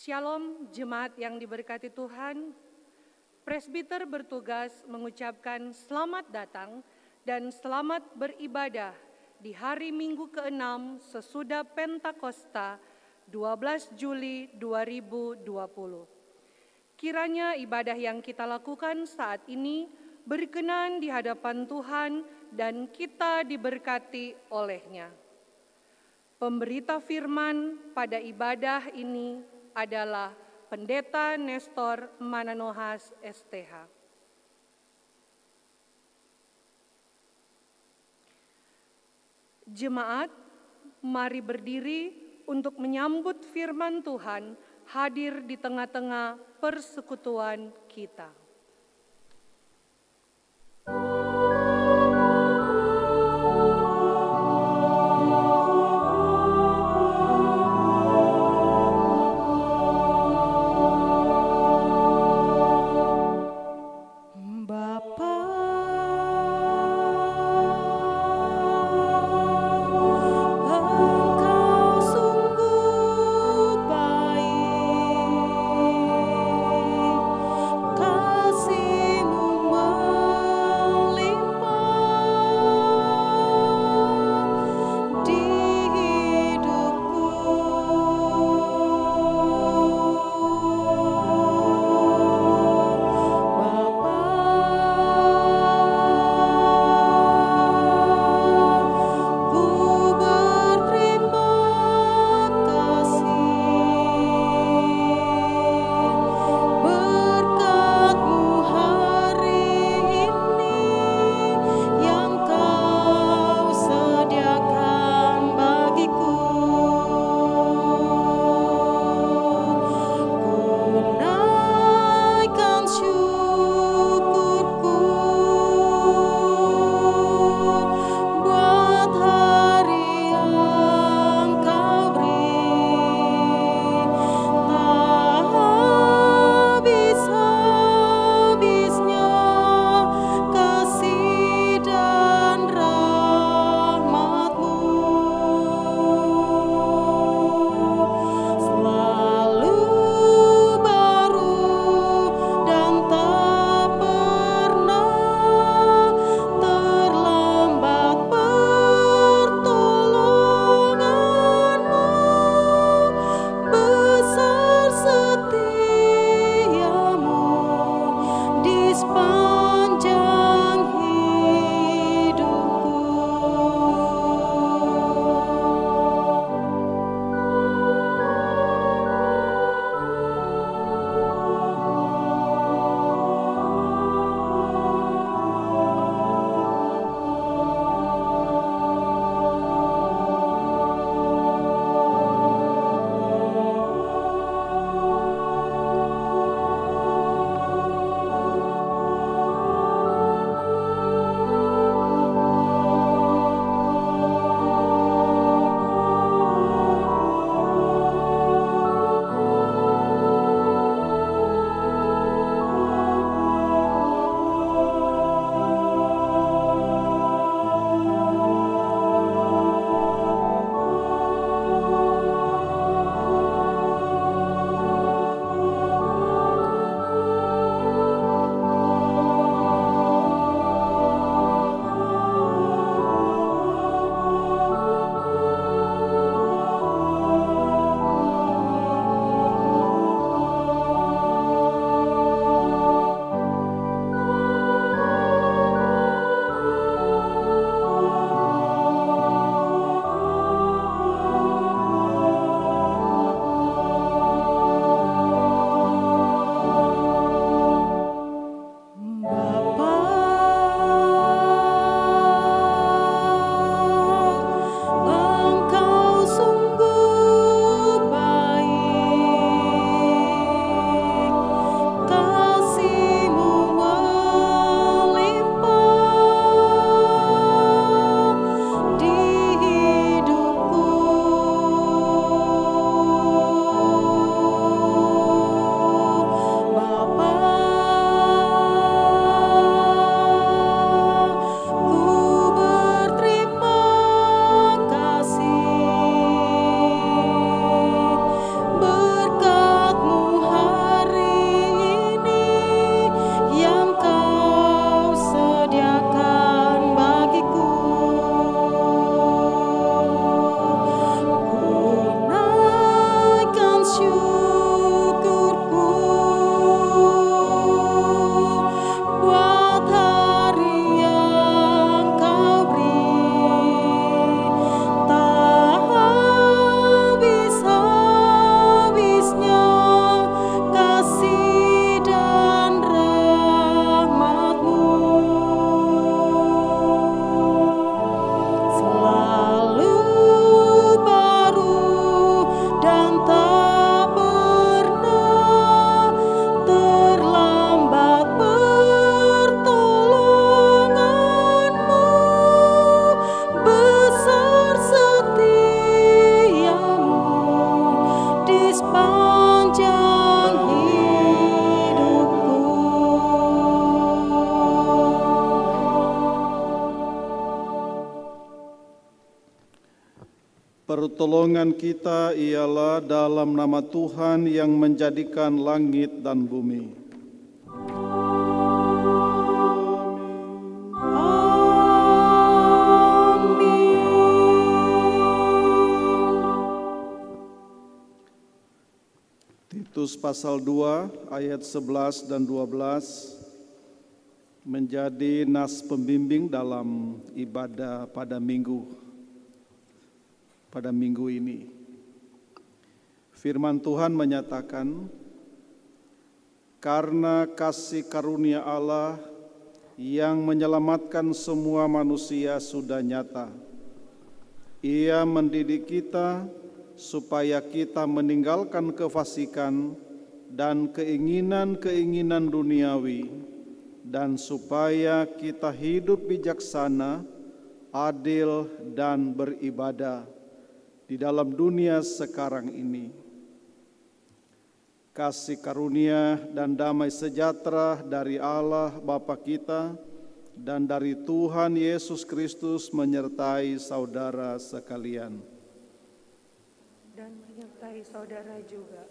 Shalom jemaat yang diberkati Tuhan. Presbiter bertugas mengucapkan selamat datang dan selamat beribadah di hari Minggu ke-6 sesudah Pentakosta 12 Juli 2020. Kiranya ibadah yang kita lakukan saat ini berkenan di hadapan Tuhan dan kita diberkati oleh-Nya. Pemberita firman pada ibadah ini adalah Pendeta Nestor Mananohas STH. Jemaat, mari berdiri untuk menyambut firman Tuhan hadir di tengah-tengah persekutuan kita. Kau Pertolongan kita ialah dalam nama Tuhan yang menjadikan langit dan bumi. Titus pasal 2 ayat 11 dan 12 menjadi nas pembimbing dalam ibadah pada minggu ini. Firman Tuhan menyatakan, karena kasih karunia Allah yang menyelamatkan semua manusia sudah nyata. Ia mendidik kita supaya kita meninggalkan kefasikan dan keinginan-keinginan duniawi, dan supaya kita hidup bijaksana, adil, dan beribadah di dalam dunia sekarang ini. Kasih karunia dan damai sejahtera dari Allah Bapa kita dan dari Tuhan Yesus Kristus menyertai saudara sekalian. Dan menyertai saudara juga.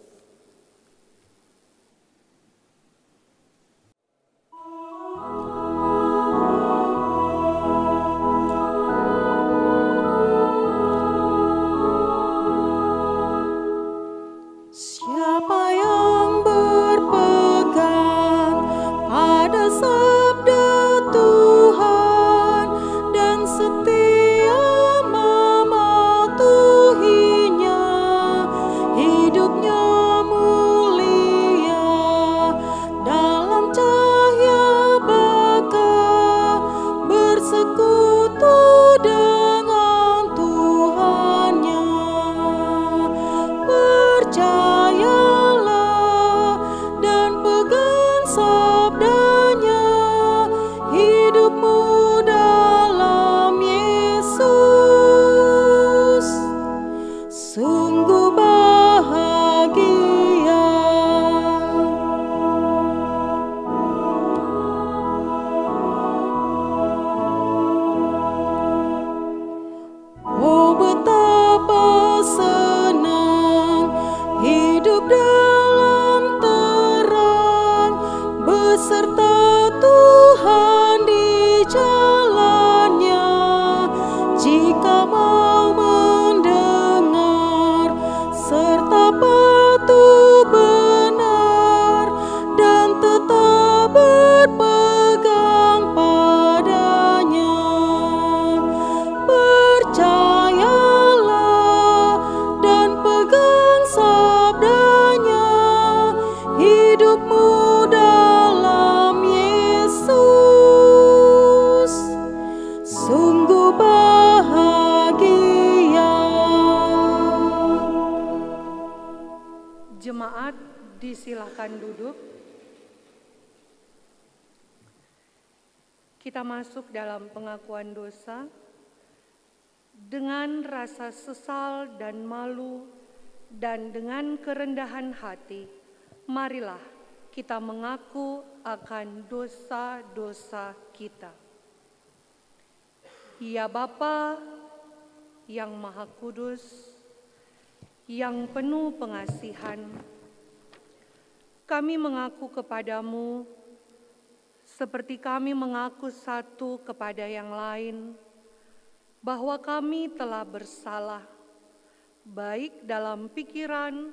Jemaat disilahkan duduk. Kita masuk dalam pengakuan dosa dengan rasa sesal dan malu, dan dengan kerendahan hati. Marilah kita mengaku akan dosa-dosa kita. Ya Bapa yang Maha Kudus, yang penuh pengasihan, kami mengaku kepadamu seperti kami mengaku satu kepada yang lain, bahwa kami telah bersalah, baik dalam pikiran,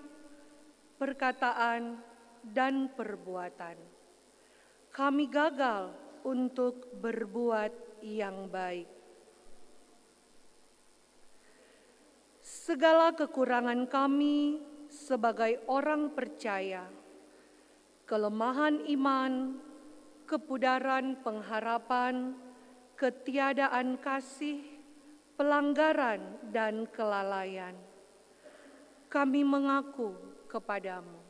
perkataan, dan perbuatan. Kami gagal untuk berbuat yang baik. Segala kekurangan kami sebagai orang percaya, kelemahan iman, kepudaran pengharapan, ketiadaan kasih, pelanggaran, dan kelalaian, kami mengaku kepadamu.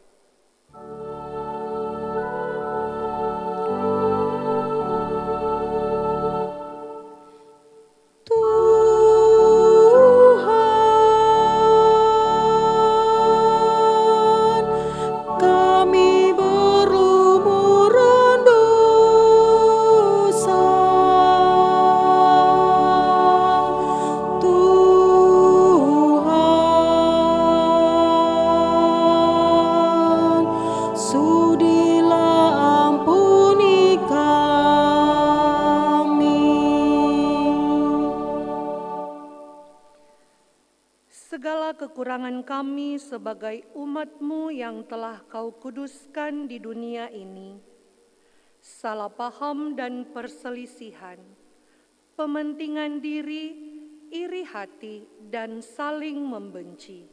Tuhan kekurangan kami sebagai umat-Mu yang telah Kau kuduskan di dunia ini, salah paham dan perselisihan, pementingan diri, iri hati, dan saling membenci.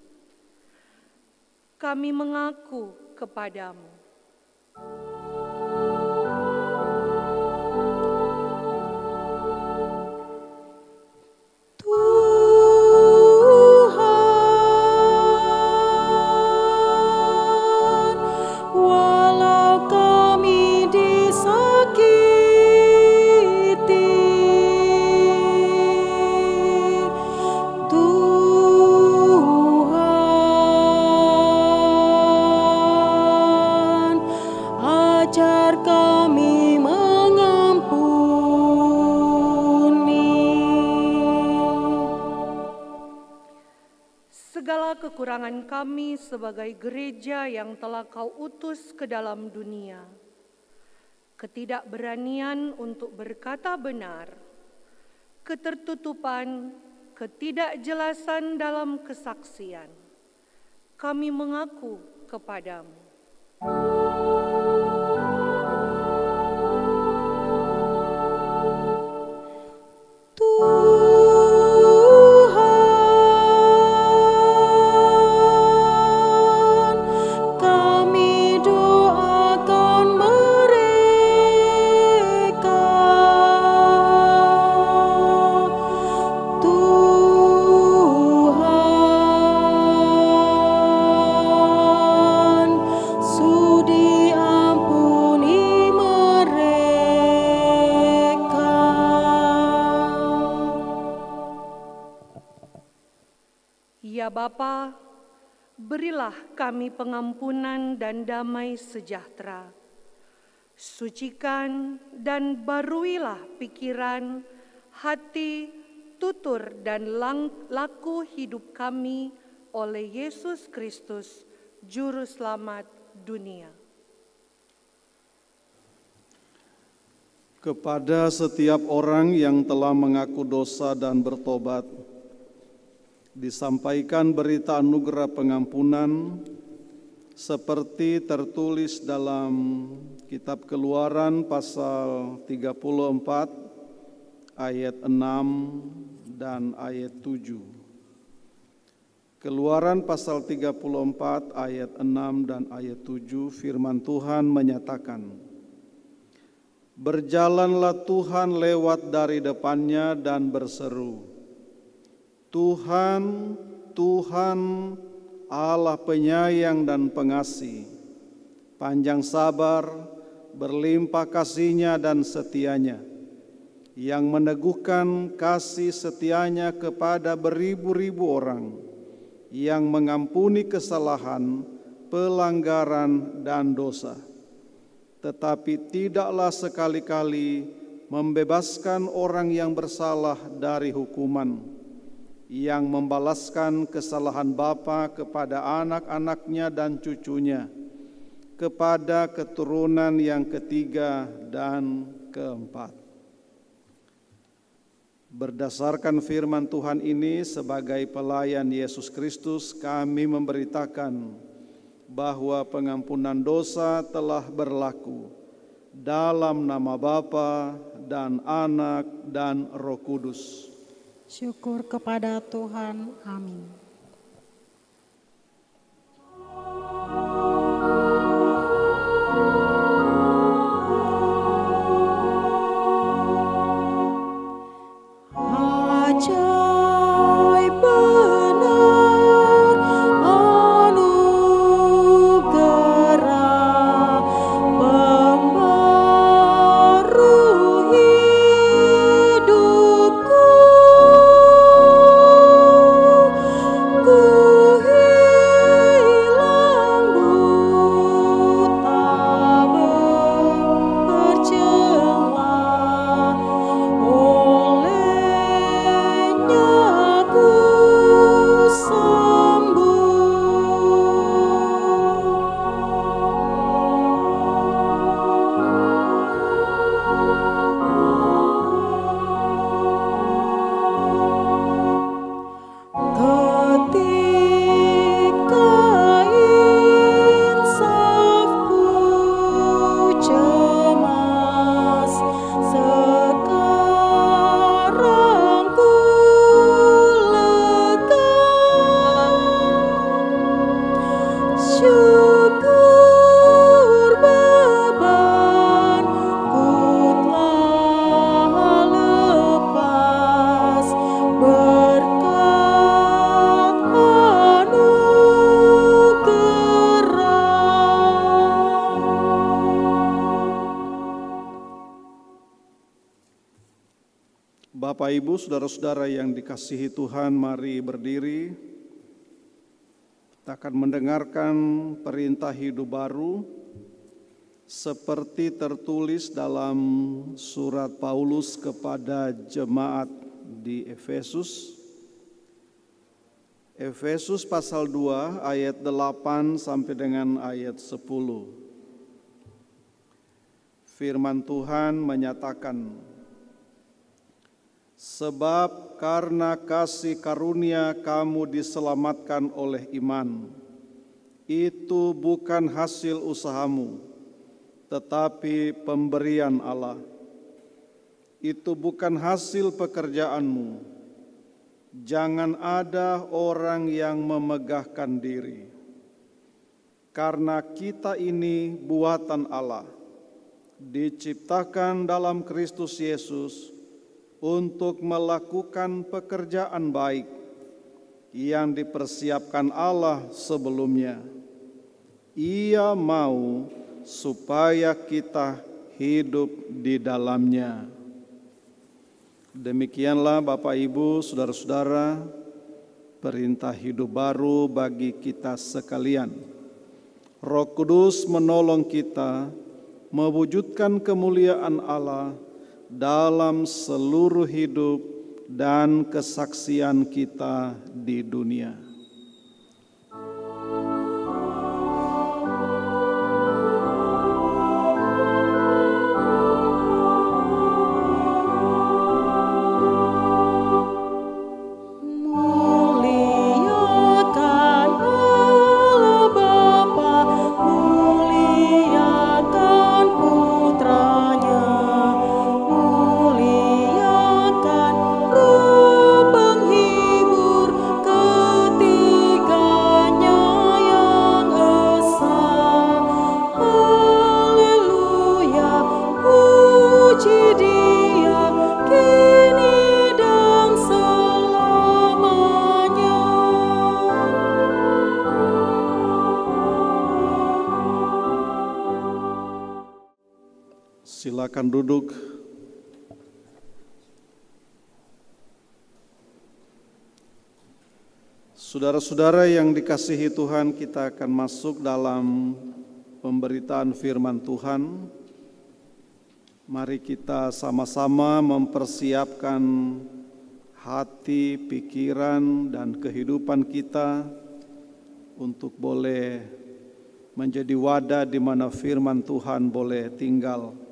Kami mengaku kepada-Mu. Kekurangan kami sebagai gereja yang telah Kau utus ke dalam dunia, ketidakberanian untuk berkata benar, ketertutupan, ketidakjelasan dalam kesaksian, kami mengaku kepada-Mu. Bapa, berilah kami pengampunan dan damai sejahtera. Sucikan dan baruilah pikiran, hati, tutur, dan laku hidup kami oleh Yesus Kristus, Juru Selamat dunia. Kepada setiap orang yang telah mengaku dosa dan bertobat, disampaikan berita anugerah pengampunan seperti tertulis dalam kitab Keluaran pasal 34 ayat 6 dan ayat 7. Keluaran pasal 34 ayat 6 dan ayat 7, firman Tuhan menyatakan, "Berjalanlah Tuhan lewat dari depannya dan berseru, Tuhan, Tuhan, Allah penyayang dan pengasih, panjang sabar, berlimpah kasih-Nya dan setia-Nya, yang meneguhkan kasih setia-Nya kepada beribu-ribu orang, yang mengampuni kesalahan, pelanggaran, dan dosa, tetapi tidaklah sekali-kali membebaskan orang yang bersalah dari hukuman, yang membalaskan kesalahan bapa kepada anak-anaknya dan cucunya, kepada keturunan yang ketiga dan keempat." Berdasarkan firman Tuhan ini, sebagai pelayan Yesus Kristus, kami memberitakan bahwa pengampunan dosa telah berlaku dalam nama Bapa dan Anak dan Roh Kudus. Syukur kepada Tuhan. Amin. Bapak, Ibu, saudara-saudara yang dikasihi Tuhan, mari berdiri. Kita akan mendengarkan perintah hidup baru seperti tertulis dalam surat Paulus kepada jemaat di Efesus. Efesus pasal 2 ayat 8 sampai dengan ayat 10. Firman Tuhan menyatakan, sebab karena kasih karunia kamu diselamatkan oleh iman. Itu bukan hasil usahamu, tetapi pemberian Allah. Itu bukan hasil pekerjaanmu. Jangan ada orang yang memegahkan diri. Karena kita ini buatan Allah, diciptakan dalam Kristus Yesus untuk melakukan pekerjaan baik yang dipersiapkan Allah sebelumnya. Ia mau supaya kita hidup di dalamnya. Demikianlah Bapak, Ibu, saudara-saudara, perintah hidup baru bagi kita sekalian. Roh Kudus menolong kita mewujudkan kemuliaan Allah dalam seluruh hidup dan kesaksian kita di dunia. Silakan duduk. Saudara-saudara yang dikasihi Tuhan, kita akan masuk dalam pemberitaan firman Tuhan. Mari kita sama-sama mempersiapkan hati, pikiran, dan kehidupan kita untuk boleh menjadi wadah di mana firman Tuhan boleh tinggal.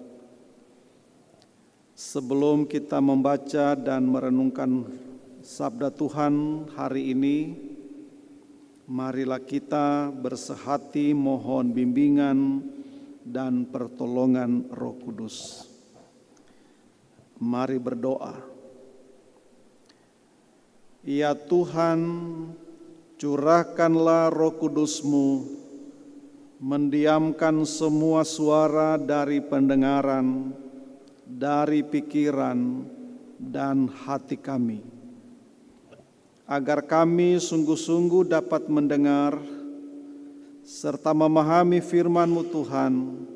Sebelum kita membaca dan merenungkan sabda Tuhan hari ini, marilah kita bersehati mohon bimbingan dan pertolongan Roh Kudus. Mari berdoa. Ya Tuhan, curahkanlah Roh Kudus-Mu, mendiamkan semua suara dari pendengaran, dari pikiran dan hati kami, agar kami sungguh-sungguh dapat mendengar serta memahami firman-Mu Tuhan,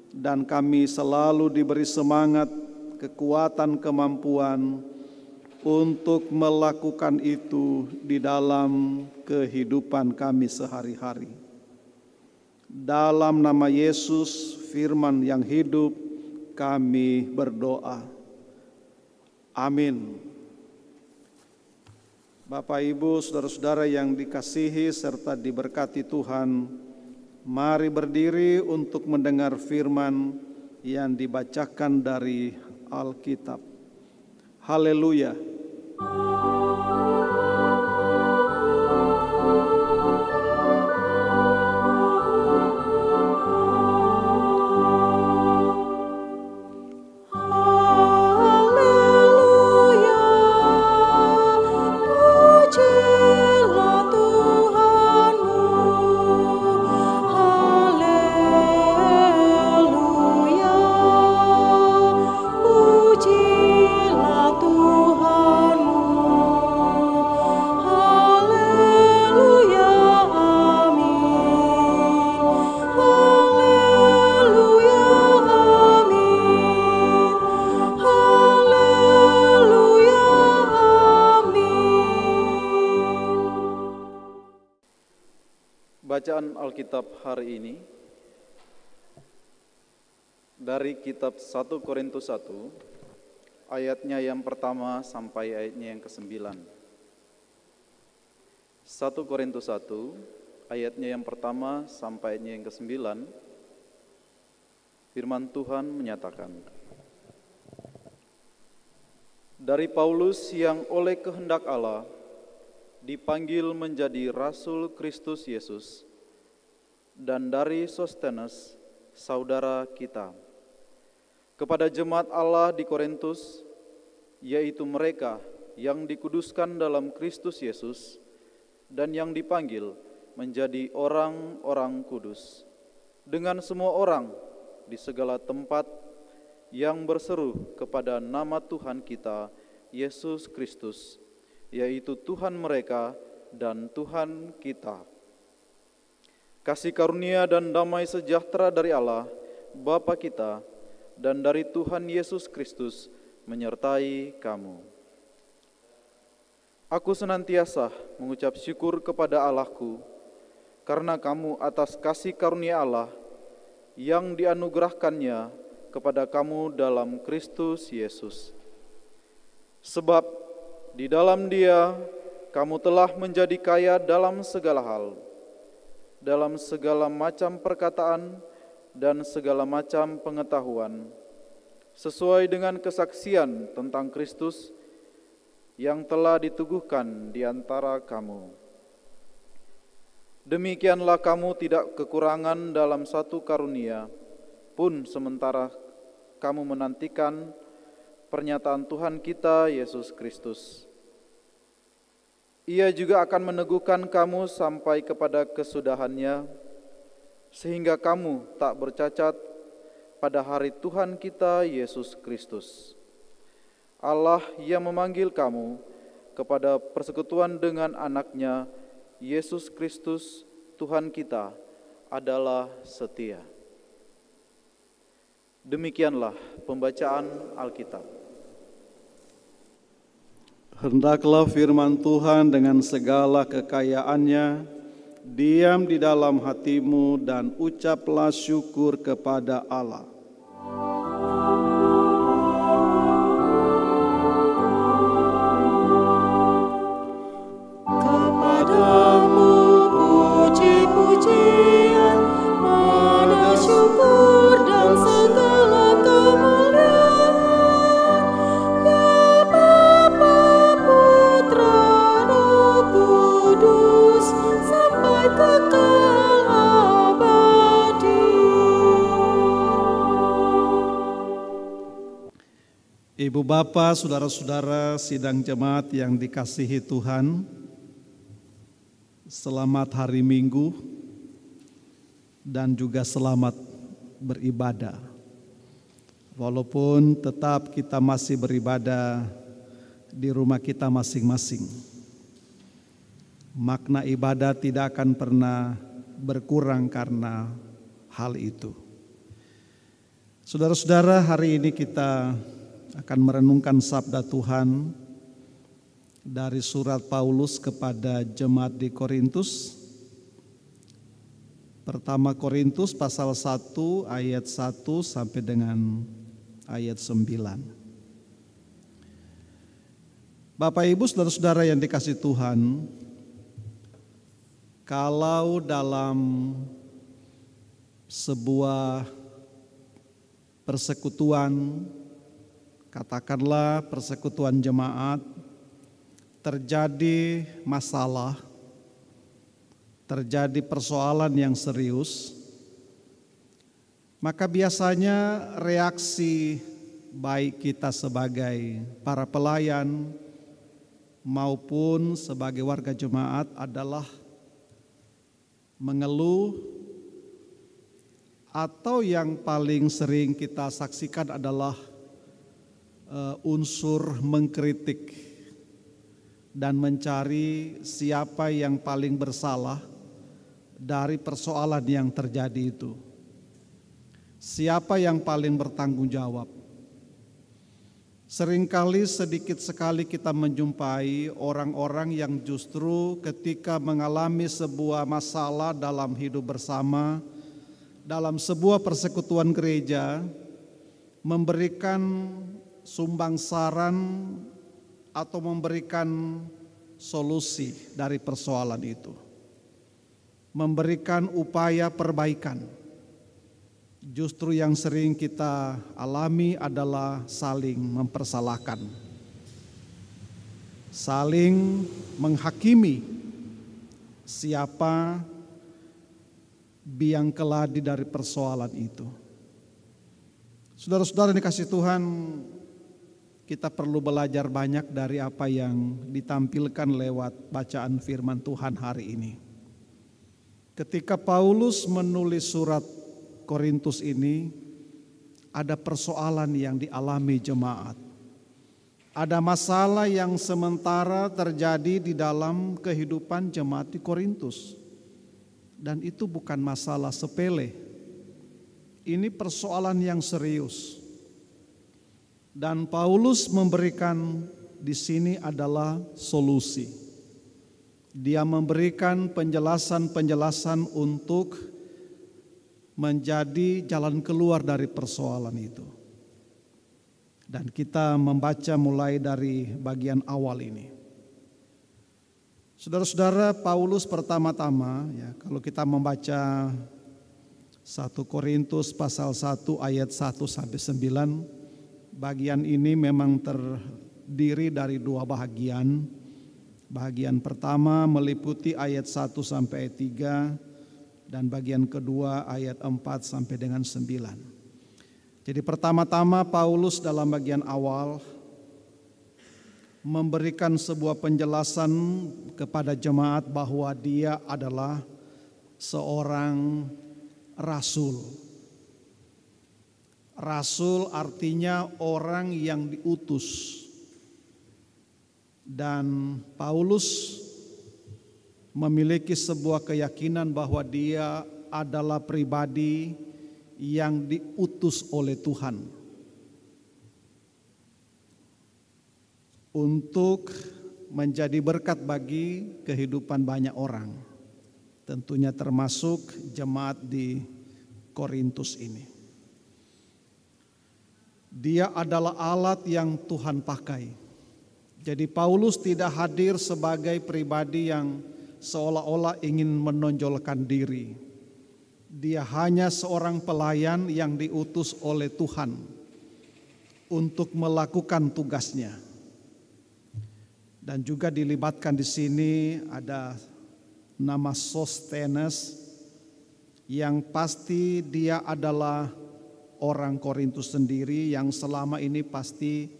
dan kami selalu diberi semangat, kekuatan, kemampuan untuk melakukan itu di dalam kehidupan kami sehari-hari. Dalam nama Yesus, firman yang hidup, kami berdoa. Amin. Bapak, Ibu, saudara-saudara yang dikasihi serta diberkati Tuhan, mari berdiri untuk mendengar firman yang dibacakan dari Alkitab. Haleluya. Pujilah Tuhanmu. Bacaan Alkitab hari ini dari kitab 1 Korintus 1, ayatnya yang pertama sampai ayatnya yang ke-9. 1 Korintus 1, ayatnya yang pertama sampai ayatnya yang ke-9, firman Tuhan menyatakan, dari Paulus yang oleh kehendak Allah dipanggil menjadi Rasul Kristus Yesus, dan dari Sostenes, saudara kita, kepada jemaat Allah di Korintus, yaitu mereka yang dikuduskan dalam Kristus Yesus dan yang dipanggil menjadi orang-orang kudus, dengan semua orang di segala tempat yang berseru kepada nama Tuhan kita, Yesus Kristus, yaitu Tuhan mereka dan Tuhan kita. Kasih karunia dan damai sejahtera dari Allah, Bapa kita, dan dari Tuhan Yesus Kristus menyertai kamu. Aku senantiasa mengucap syukur kepada Allahku, karena kamu atas kasih karunia Allah yang dianugerahkannya kepada kamu dalam Kristus Yesus. Sebab di dalam Dia, kamu telah menjadi kaya dalam segala hal, dalam segala macam perkataan dan segala macam pengetahuan, sesuai dengan kesaksian tentang Kristus yang telah diteguhkan di antara kamu. Demikianlah kamu tidak kekurangan dalam satu karunia, pun sementara kamu menantikan pernyataan Tuhan kita, Yesus Kristus. Ia juga akan meneguhkan kamu sampai kepada kesudahannya, sehingga kamu tak bercacat pada hari Tuhan kita, Yesus Kristus. Allah yang memanggil kamu kepada persekutuan dengan anaknya, Yesus Kristus, Tuhan kita, adalah setia. Demikianlah pembacaan Alkitab. Hendaklah firman Tuhan dengan segala kekayaannya diam di dalam hatimu dan ucaplah syukur kepada Allah. Kepadamu puji-pujian, pada syukur dan segala kemuliaan, ya Bapa, Putra, Roh Kudus, sampai kekal abadi. Ibu Bapa, saudara-saudara sidang jemaat yang dikasihi Tuhan, selamat hari Minggu dan juga selamat beribadah. Walaupun tetap kita masih beribadah di rumah kita masing-masing, makna ibadah tidak akan pernah berkurang karena hal itu. Saudara-saudara, hari ini kita akan merenungkan sabda Tuhan dari surat Paulus kepada jemaat di Korintus. Pertama Korintus pasal 1 ayat 1 sampai dengan ayat 9. Bapak Ibu saudara-saudara yang dikasihi Tuhan, kalau dalam sebuah persekutuan, katakanlah persekutuan jemaat, terjadi masalah, terjadi persoalan yang serius, maka biasanya reaksi baik kita sebagai para pelayan maupun sebagai warga jemaat adalah mengeluh, atau yang paling sering kita saksikan adalah unsur mengkritik dan mencari siapa yang paling bersalah dari persoalan yang terjadi itu. Siapa yang paling bertanggung jawab? Seringkali sedikit sekali kita menjumpai orang-orang yang justru ketika mengalami sebuah masalah dalam hidup bersama, dalam sebuah persekutuan gereja, memberikan sumbang saran atau memberikan solusi dari persoalan itu, memberikan upaya perbaikan. Justru yang sering kita alami adalah saling mempersalahkan, saling menghakimi siapa biang keladi dari persoalan itu. Saudara-saudara yang dikasihi Tuhan, kita perlu belajar banyak dari apa yang ditampilkan lewat bacaan firman Tuhan hari ini. Ketika Paulus menulis surat Korintus ini, ada persoalan yang dialami jemaat. Ada masalah yang sementara terjadi di dalam kehidupan jemaat di Korintus. Dan itu bukan masalah sepele. Ini persoalan yang serius. Dan Paulus memberikan di sini adalah solusi. Dia memberikan penjelasan-penjelasan untuk menjadi jalan keluar dari persoalan itu. Dan kita membaca mulai dari bagian awal ini. Saudara-saudara, Paulus pertama-tama, ya, kalau kita membaca 1 Korintus pasal 1 ayat 1 sampai 9, bagian ini memang terdiri dari dua bagian. Bagian pertama meliputi ayat 1 sampai 3, dan bagian kedua ayat 4 sampai dengan 9. Jadi pertama-tama Paulus dalam bagian awal memberikan sebuah penjelasan kepada jemaat bahwa dia adalah seorang rasul. Rasul artinya orang yang diutus. Dan Paulus memiliki sebuah keyakinan bahwa dia adalah pribadi yang diutus oleh Tuhan untuk menjadi berkat bagi kehidupan banyak orang, tentunya termasuk jemaat di Korintus ini. Dia adalah alat yang Tuhan pakai. Jadi Paulus tidak hadir sebagai pribadi yang seolah-olah ingin menonjolkan diri. Dia hanya seorang pelayan yang diutus oleh Tuhan untuk melakukan tugasnya. Dan juga dilibatkan di sini ada nama Sosthenes, yang pasti dia adalah orang Korintus sendiri yang selama ini pasti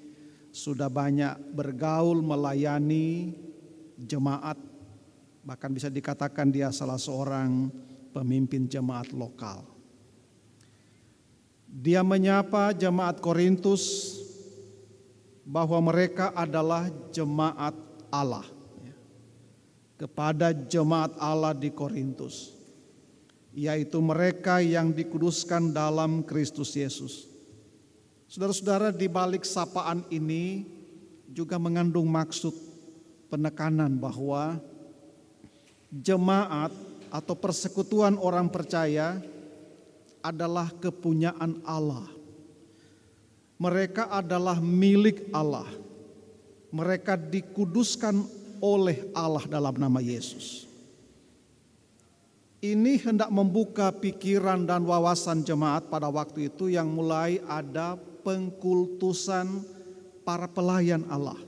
sudah banyak bergaul melayani jemaat. Bahkan bisa dikatakan dia salah seorang pemimpin jemaat lokal. Dia menyapa jemaat Korintus bahwa mereka adalah jemaat Allah. Kepada jemaat Allah di Korintus, yaitu mereka yang dikuduskan dalam Kristus Yesus. Saudara-saudara, di balik sapaan ini juga mengandung maksud penekanan bahwa jemaat atau persekutuan orang percaya adalah kepunyaan Allah. Mereka adalah milik Allah. Mereka dikuduskan oleh Allah dalam nama Yesus. Ini hendak membuka pikiran dan wawasan jemaat pada waktu itu yang mulai ada pengkultusan para pelayan Allah.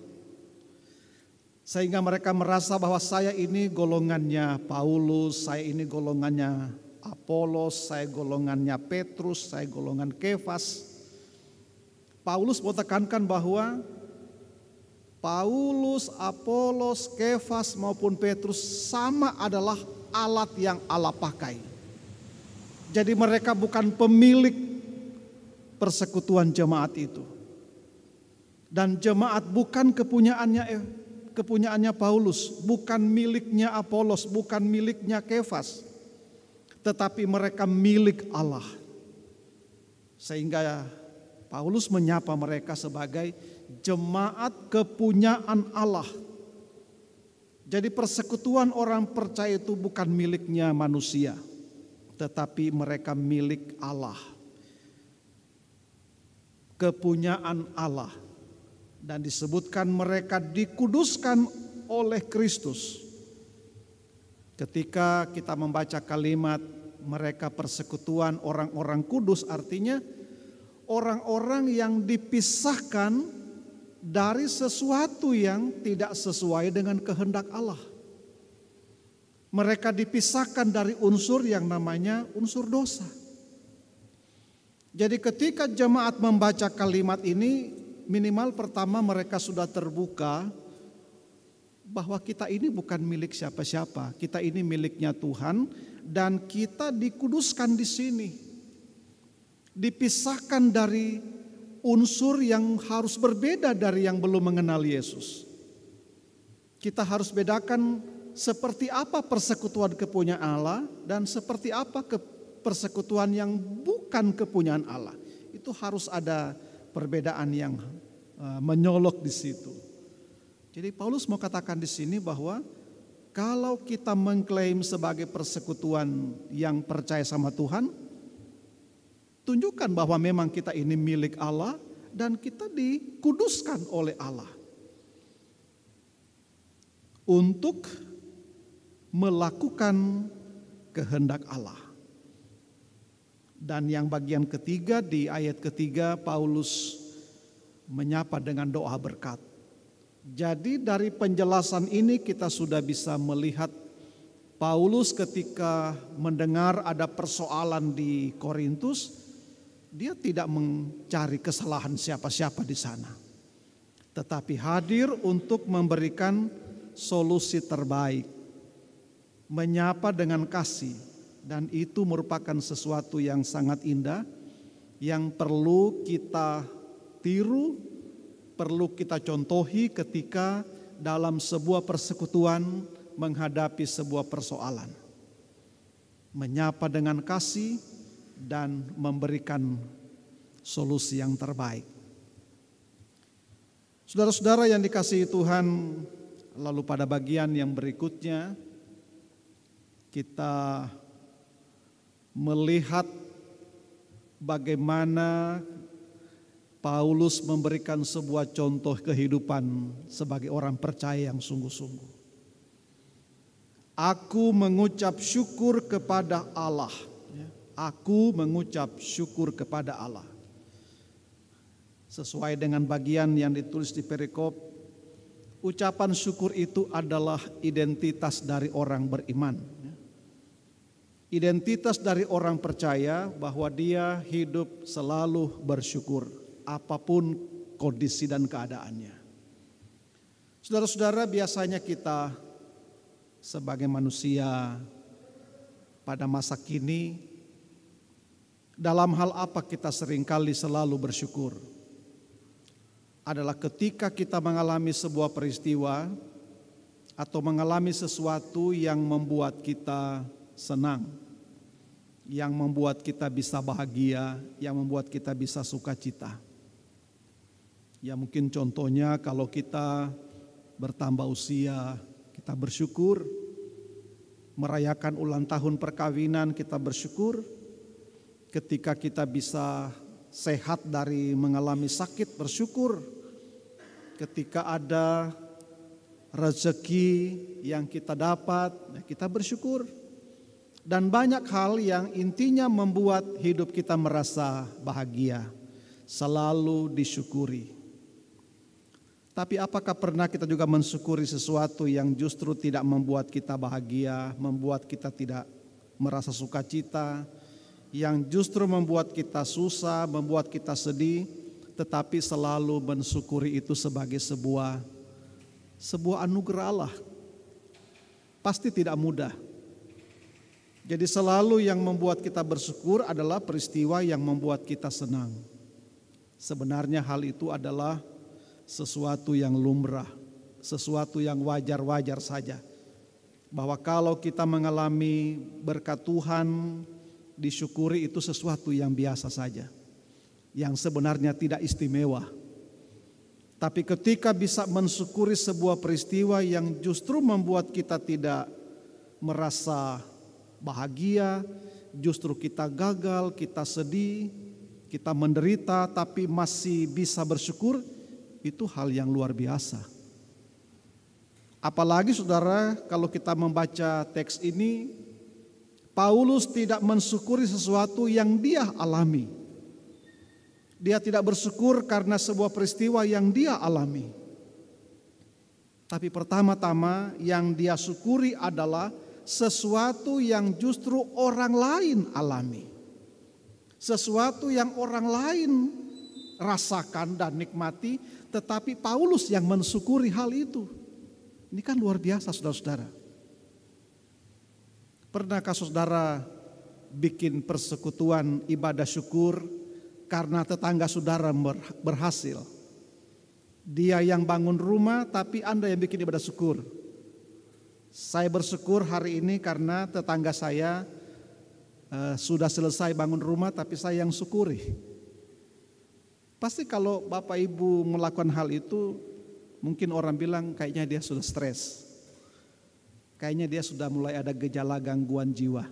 Sehingga mereka merasa bahwa saya ini golongannya Paulus, saya ini golongannya Apolos, saya golongannya Petrus, saya golongan Kefas. Paulus mau tekankan bahwa Paulus, Apolos, Kefas maupun Petrus sama adalah alat yang Allah pakai. Jadi mereka bukan pemilik persekutuan jemaat itu. Dan jemaat bukan kepunyaannya Paulus, bukan miliknya Apolos, bukan miliknya Kefas, tetapi mereka milik Allah. Sehingga Paulus menyapa mereka sebagai jemaat kepunyaan Allah. Jadi persekutuan orang percaya itu bukan miliknya manusia, tetapi mereka milik Allah. Kepunyaan Allah. Dan disebutkan mereka dikuduskan oleh Kristus. Ketika kita membaca kalimat mereka persekutuan orang-orang kudus, artinya orang-orang yang dipisahkan dari sesuatu yang tidak sesuai dengan kehendak Allah. Mereka dipisahkan dari unsur yang namanya unsur dosa. Jadi ketika jemaat membaca kalimat ini, minimal pertama mereka sudah terbuka bahwa kita ini bukan milik siapa-siapa. Kita ini miliknya Tuhan dan kita dikuduskan di sini. Dipisahkan dari unsur yang harus berbeda dari yang belum mengenal Yesus. Kita harus bedakan seperti apa persekutuan kepunyaan Allah dan seperti apa persekutuan yang bukan kepunyaan Allah. Itu harus ada perbedaan yang menyolok di situ. Jadi Paulus mau katakan di sini bahwa kalau kita mengklaim sebagai persekutuan yang percaya sama Tuhan, tunjukkan bahwa memang kita ini milik Allah dan kita dikuduskan oleh Allah untuk melakukan kehendak Allah. Dan yang bagian ketiga, di ayat ketiga Paulus menyapa dengan doa berkat. Jadi dari penjelasan ini kita sudah bisa melihat Paulus ketika mendengar ada persoalan di Korintus, dia tidak mencari kesalahan siapa-siapa di sana, tetapi hadir untuk memberikan solusi terbaik, menyapa dengan kasih. Dan itu merupakan sesuatu yang sangat indah, yang perlu kita tiru, perlu kita contohi ketika dalam sebuah persekutuan menghadapi sebuah persoalan. Menyapa dengan kasih dan memberikan solusi yang terbaik. Saudara-saudara yang dikasihi Tuhan, lalu pada bagian yang berikutnya kita melihat bagaimana Paulus memberikan sebuah contoh kehidupan sebagai orang percaya yang sungguh-sungguh. Aku mengucap syukur kepada Allah. Aku mengucap syukur kepada Allah. Sesuai dengan bagian yang ditulis di perikop, ucapan syukur itu adalah identitas dari orang beriman. Identitas dari orang percaya bahwa dia hidup selalu bersyukur apapun kondisi dan keadaannya. Saudara-saudara, biasanya kita sebagai manusia pada masa kini, dalam hal apa kita seringkali selalu bersyukur? Adalah ketika kita mengalami sebuah peristiwa atau mengalami sesuatu yang membuat kita senang, yang membuat kita bisa bahagia, yang membuat kita bisa sukacita. Ya mungkin contohnya kalau kita bertambah usia, kita bersyukur. Merayakan ulang tahun perkawinan, kita bersyukur. Ketika kita bisa sehat dari mengalami sakit, bersyukur. Ketika ada rezeki yang kita dapat, kita bersyukur. Dan banyak hal yang intinya membuat hidup kita merasa bahagia, selalu disyukuri. Tapi apakah pernah kita juga mensyukuri sesuatu yang justru tidak membuat kita bahagia, membuat kita tidak merasa sukacita, yang justru membuat kita susah, membuat kita sedih, tetapi selalu mensyukuri itu sebagai sebuah anugerah Allah? Pasti tidak mudah. Jadi selalu yang membuat kita bersyukur adalah peristiwa yang membuat kita senang. Sebenarnya hal itu adalah sesuatu yang lumrah, sesuatu yang wajar-wajar saja. Bahwa kalau kita mengalami berkat Tuhan, disyukuri itu sesuatu yang biasa saja. Yang sebenarnya tidak istimewa. Tapi ketika bisa mensyukuri sebuah peristiwa yang justru membuat kita tidak merasa bahagia, justru kita gagal, kita sedih, kita menderita, tapi masih bisa bersyukur, itu hal yang luar biasa. Apalagi saudara, kalau kita membaca teks ini, Paulus tidak mensyukuri sesuatu yang dia alami. Dia tidak bersyukur karena sebuah peristiwa yang dia alami. Tapi pertama-tama yang dia syukuri adalah sesuatu yang justru orang lain alami. Sesuatu yang orang lain rasakan dan nikmati, tetapi Paulus yang mensyukuri hal itu. Ini kan luar biasa saudara-saudara. Pernahkah saudara bikin persekutuan ibadah syukur karena tetangga saudara berhasil? Dia yang bangun rumah tapi Anda yang bikin ibadah syukur. Saya bersyukur hari ini karena tetangga saya sudah selesai bangun rumah tapi saya yang syukuri. Pasti kalau Bapak Ibu melakukan hal itu, mungkin orang bilang kayaknya dia sudah stres. Kayaknya dia sudah mulai ada gejala gangguan jiwa.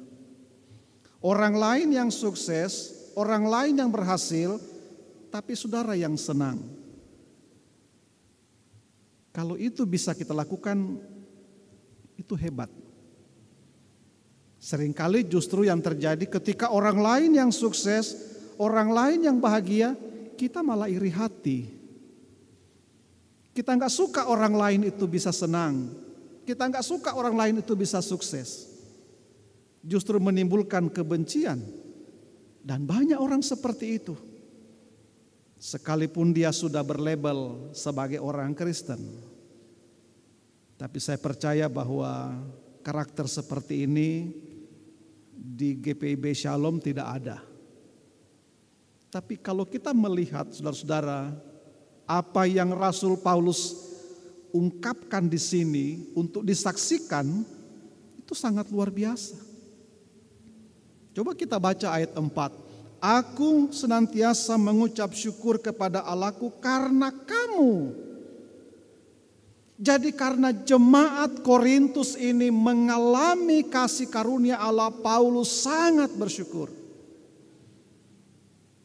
Orang lain yang sukses, orang lain yang berhasil, tapi saudara yang senang. Kalau itu bisa kita lakukan, itu hebat. Seringkali justru yang terjadi ketika orang lain yang sukses, orang lain yang bahagia, kita malah iri hati. Kita nggak suka orang lain itu bisa senang. Kita nggak suka orang lain itu bisa sukses. Justru menimbulkan kebencian. Dan banyak orang seperti itu. Sekalipun dia sudah berlabel sebagai orang Kristen. Tapi saya percaya bahwa karakter seperti ini di GPIB Shalom tidak ada. Tapi kalau kita melihat saudara-saudara, apa yang Rasul Paulus ungkapkan di sini untuk disaksikan, itu sangat luar biasa. Coba kita baca ayat 4. Aku senantiasa mengucap syukur kepada Allahku karena kamu. Jadi karena jemaat Korintus ini mengalami kasih karunia Allah, Paulus sangat bersyukur.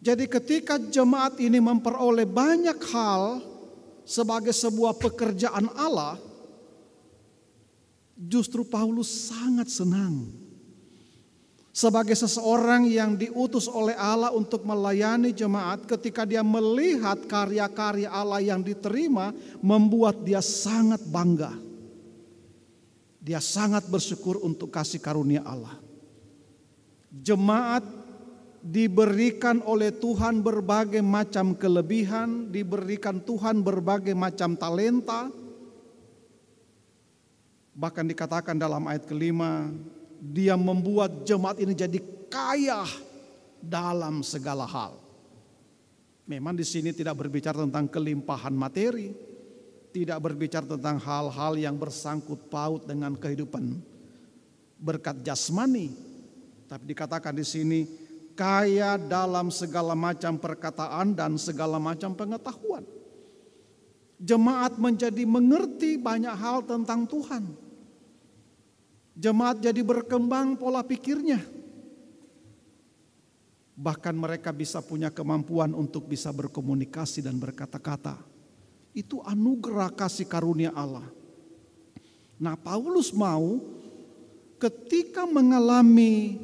Jadi ketika jemaat ini memperoleh banyak hal sebagai sebuah pekerjaan Allah, justru Paulus sangat senang. Sebagai seseorang yang diutus oleh Allah untuk melayani jemaat, ketika dia melihat karya-karya Allah yang diterima, membuat dia sangat bangga. Dia sangat bersyukur untuk kasih karunia Allah. Jemaat diberikan oleh Tuhan berbagai macam kelebihan, diberikan Tuhan berbagai macam talenta. Bahkan dikatakan dalam ayat kelima, dia membuat jemaat ini jadi kaya dalam segala hal. Memang di sini tidak berbicara tentang kelimpahan materi, tidak berbicara tentang hal-hal yang bersangkut paut dengan kehidupan berkat jasmani, tapi dikatakan di sini kaya dalam segala macam perkataan dan segala macam pengetahuan. Jemaat menjadi mengerti banyak hal tentang Tuhan. Jemaat jadi berkembang pola pikirnya. Bahkan mereka bisa punya kemampuan untuk bisa berkomunikasi dan berkata-kata. Itu anugerah kasih karunia Allah. Nah, Paulus mau ketika mengalami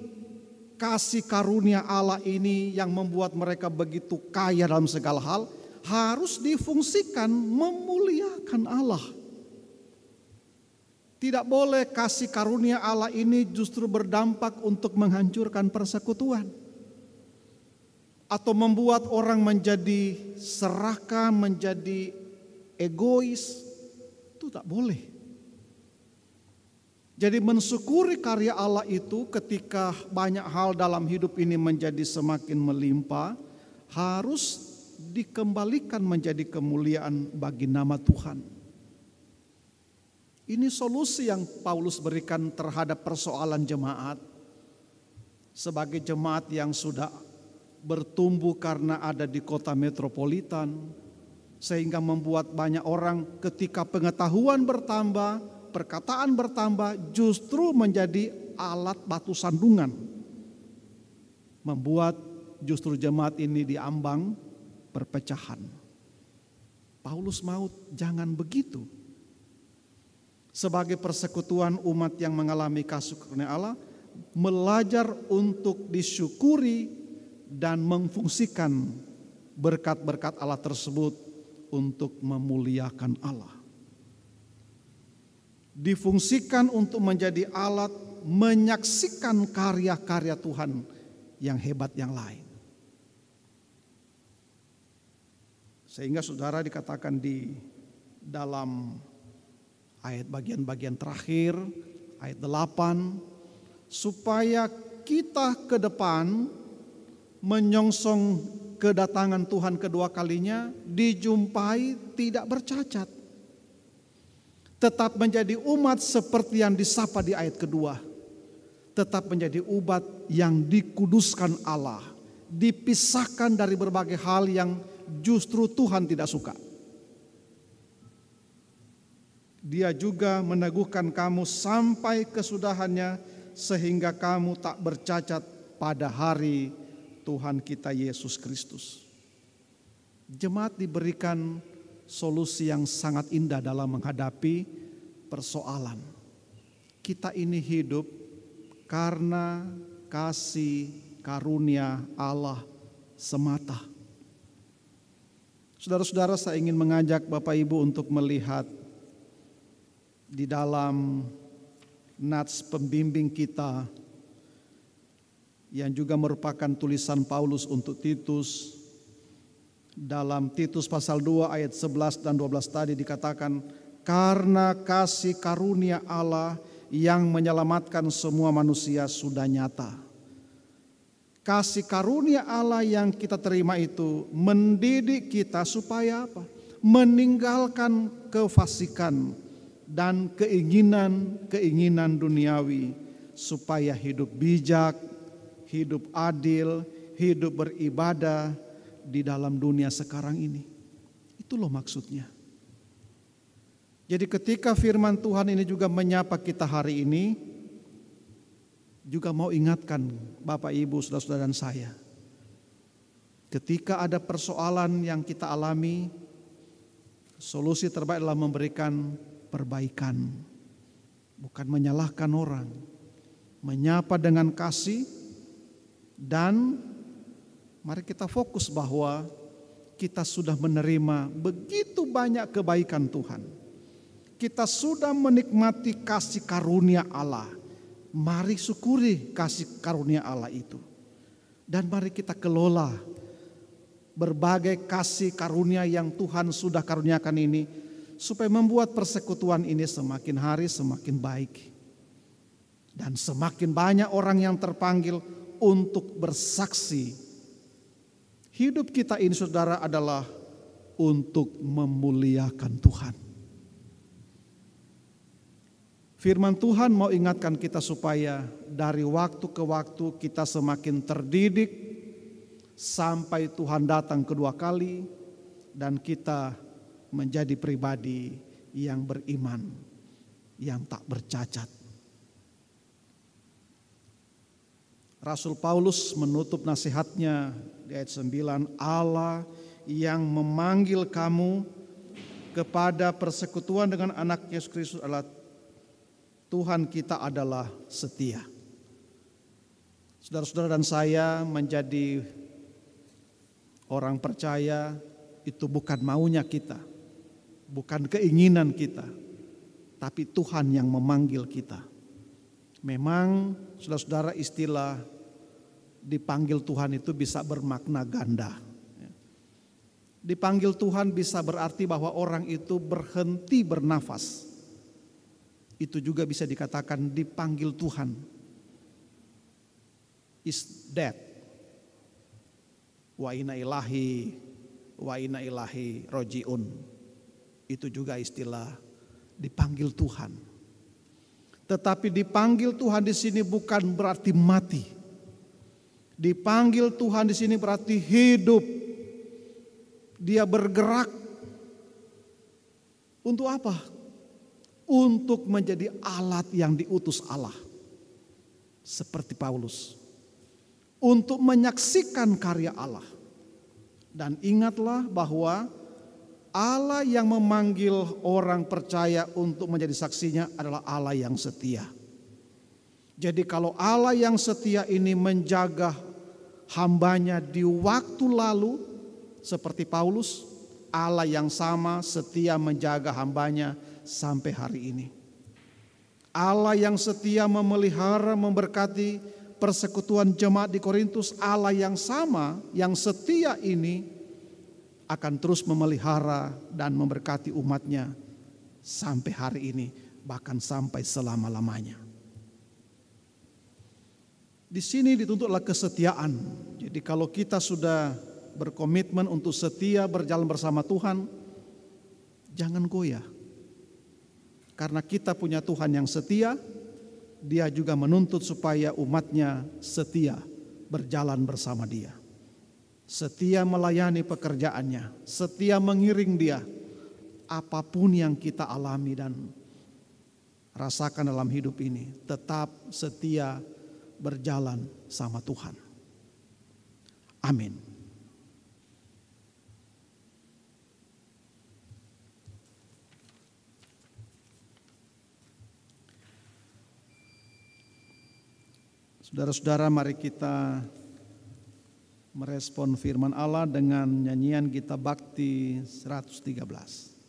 kasih karunia Allah ini yang membuat mereka begitu kaya dalam segala hal, harus difungsikan memuliakan Allah. Tidak boleh kasih karunia Allah ini justru berdampak untuk menghancurkan persekutuan. Atau membuat orang menjadi serakah, menjadi egois. Itu tak boleh. Jadi mensyukuri karya Allah itu ketika banyak hal dalam hidup ini menjadi semakin melimpah, harus dikembalikan menjadi kemuliaan bagi nama Tuhan. Ini solusi yang Paulus berikan terhadap persoalan jemaat. Sebagai jemaat yang sudah bertumbuh karena ada di kota metropolitan, Sehingga membuat banyak orang ketika pengetahuan bertambah, perkataan bertambah, justru menjadi alat batu sandungan. Membuat justru jemaat ini diambang perpecahan. Paulus mau jangan begitu. Sebagai persekutuan umat yang mengalami kasih karunia Allah, belajar untuk disyukuri dan memfungsikan berkat-berkat Allah tersebut untuk memuliakan Allah. Difungsikan untuk menjadi alat menyaksikan karya-karya Tuhan yang hebat yang lain. Sehingga saudara dikatakan di dalam ayat bagian-bagian terakhir, ayat 8, supaya kita ke depan menyongsong kedatangan Tuhan kedua kalinya dijumpai tidak bercacat. Tetap menjadi umat seperti yang disapa di ayat kedua. Tetap menjadi umat yang dikuduskan Allah, dipisahkan dari berbagai hal yang justru Tuhan tidak suka. Dia juga meneguhkan kamu sampai kesudahannya sehingga kamu tak bercacat pada hari Tuhan kita Yesus Kristus. Jemaat diberikan solusi yang sangat indah dalam menghadapi persoalan. Kita ini hidup karena kasih karunia Allah semata. Saudara-saudara, saya ingin mengajak Bapak Ibu untuk melihat di dalam nats pembimbing kita yang juga merupakan tulisan Paulus untuk Titus. Dalam Titus pasal 2 ayat 11 dan 12 tadi dikatakan, karena kasih karunia Allah yang menyelamatkan semua manusia sudah nyata. Kasih karunia Allah yang kita terima itu mendidik kita supaya apa? Meninggalkan kefasikan dan keinginan duniawi, supaya hidup bijak, hidup adil, hidup beribadah di dalam dunia sekarang ini. Itu loh maksudnya. Jadi ketika firman Tuhan ini juga menyapa kita hari ini, juga mau ingatkan Bapak Ibu, saudara-saudara dan saya. Ketika ada persoalan yang kita alami, solusi terbaik adalah memberikan perbaikan. Bukan menyalahkan orang. Menyapa dengan kasih. Dan mari kita fokus bahwa kita sudah menerima begitu banyak kebaikan Tuhan. Kita sudah menikmati kasih karunia Allah. Mari syukuri kasih karunia Allah itu. Dan mari kita kelola berbagai kasih karunia yang Tuhan sudah karuniakan ini, supaya membuat persekutuan ini semakin hari semakin baik. Dan semakin banyak orang yang terpanggil untuk bersaksi. Hidup kita ini, saudara, adalah untuk memuliakan Tuhan. Firman Tuhan mau ingatkan kita supaya dari waktu ke waktu kita semakin terdidik sampai Tuhan datang kedua kali dan kita menjadi pribadi yang beriman, yang tak bercacat. Rasul Paulus menutup nasihatnya di ayat 9, Allah yang memanggil kamu kepada persekutuan dengan anak Yesus Kristus adalah Tuhan kita adalah setia. Saudara-saudara dan saya menjadi orang percaya itu bukan maunya kita, bukan keinginan kita, tapi Tuhan yang memanggil kita. Memang saudara-saudara, istilah dipanggil Tuhan itu bisa bermakna ganda. Dipanggil Tuhan bisa berarti bahwa orang itu berhenti bernafas. Itu juga bisa dikatakan dipanggil Tuhan. Is dead. Wa inna ilahi rojiun. Itu juga istilah dipanggil Tuhan. Tetapi dipanggil Tuhan di sini bukan berarti mati. Dipanggil Tuhan di sini berarti hidup. Dia bergerak Untuk apa? Untuk menjadi alat yang diutus Allah. Seperti Paulus. Untuk menyaksikan karya Allah. Dan ingatlah bahwa Allah yang memanggil orang percaya untuk menjadi saksinya adalah Allah yang setia. Jadi kalau Allah yang setia ini menjaga hambanya di waktu lalu seperti Paulus, Allah yang sama setia menjaga hambanya sampai hari ini. Allah yang setia memelihara, memberkati persekutuan jemaat di Korintus, Allah yang sama, yang setia ini akan terus memelihara dan memberkati umatnya sampai hari ini, bahkan sampai selama-lamanya. Di sini dituntutlah kesetiaan. Jadi kalau kita sudah berkomitmen untuk setia berjalan bersama Tuhan, jangan goyah. Karena kita punya Tuhan yang setia, Dia juga menuntut supaya umatnya setia berjalan bersama Dia. Setia melayani pekerjaannya, setia mengiring Dia. Apapun yang kita alami dan rasakan dalam hidup ini, tetap setia berjalan sama Tuhan. Amin. Saudara-saudara, mari kita merespon firman Allah dengan nyanyian Gita Bakti 113.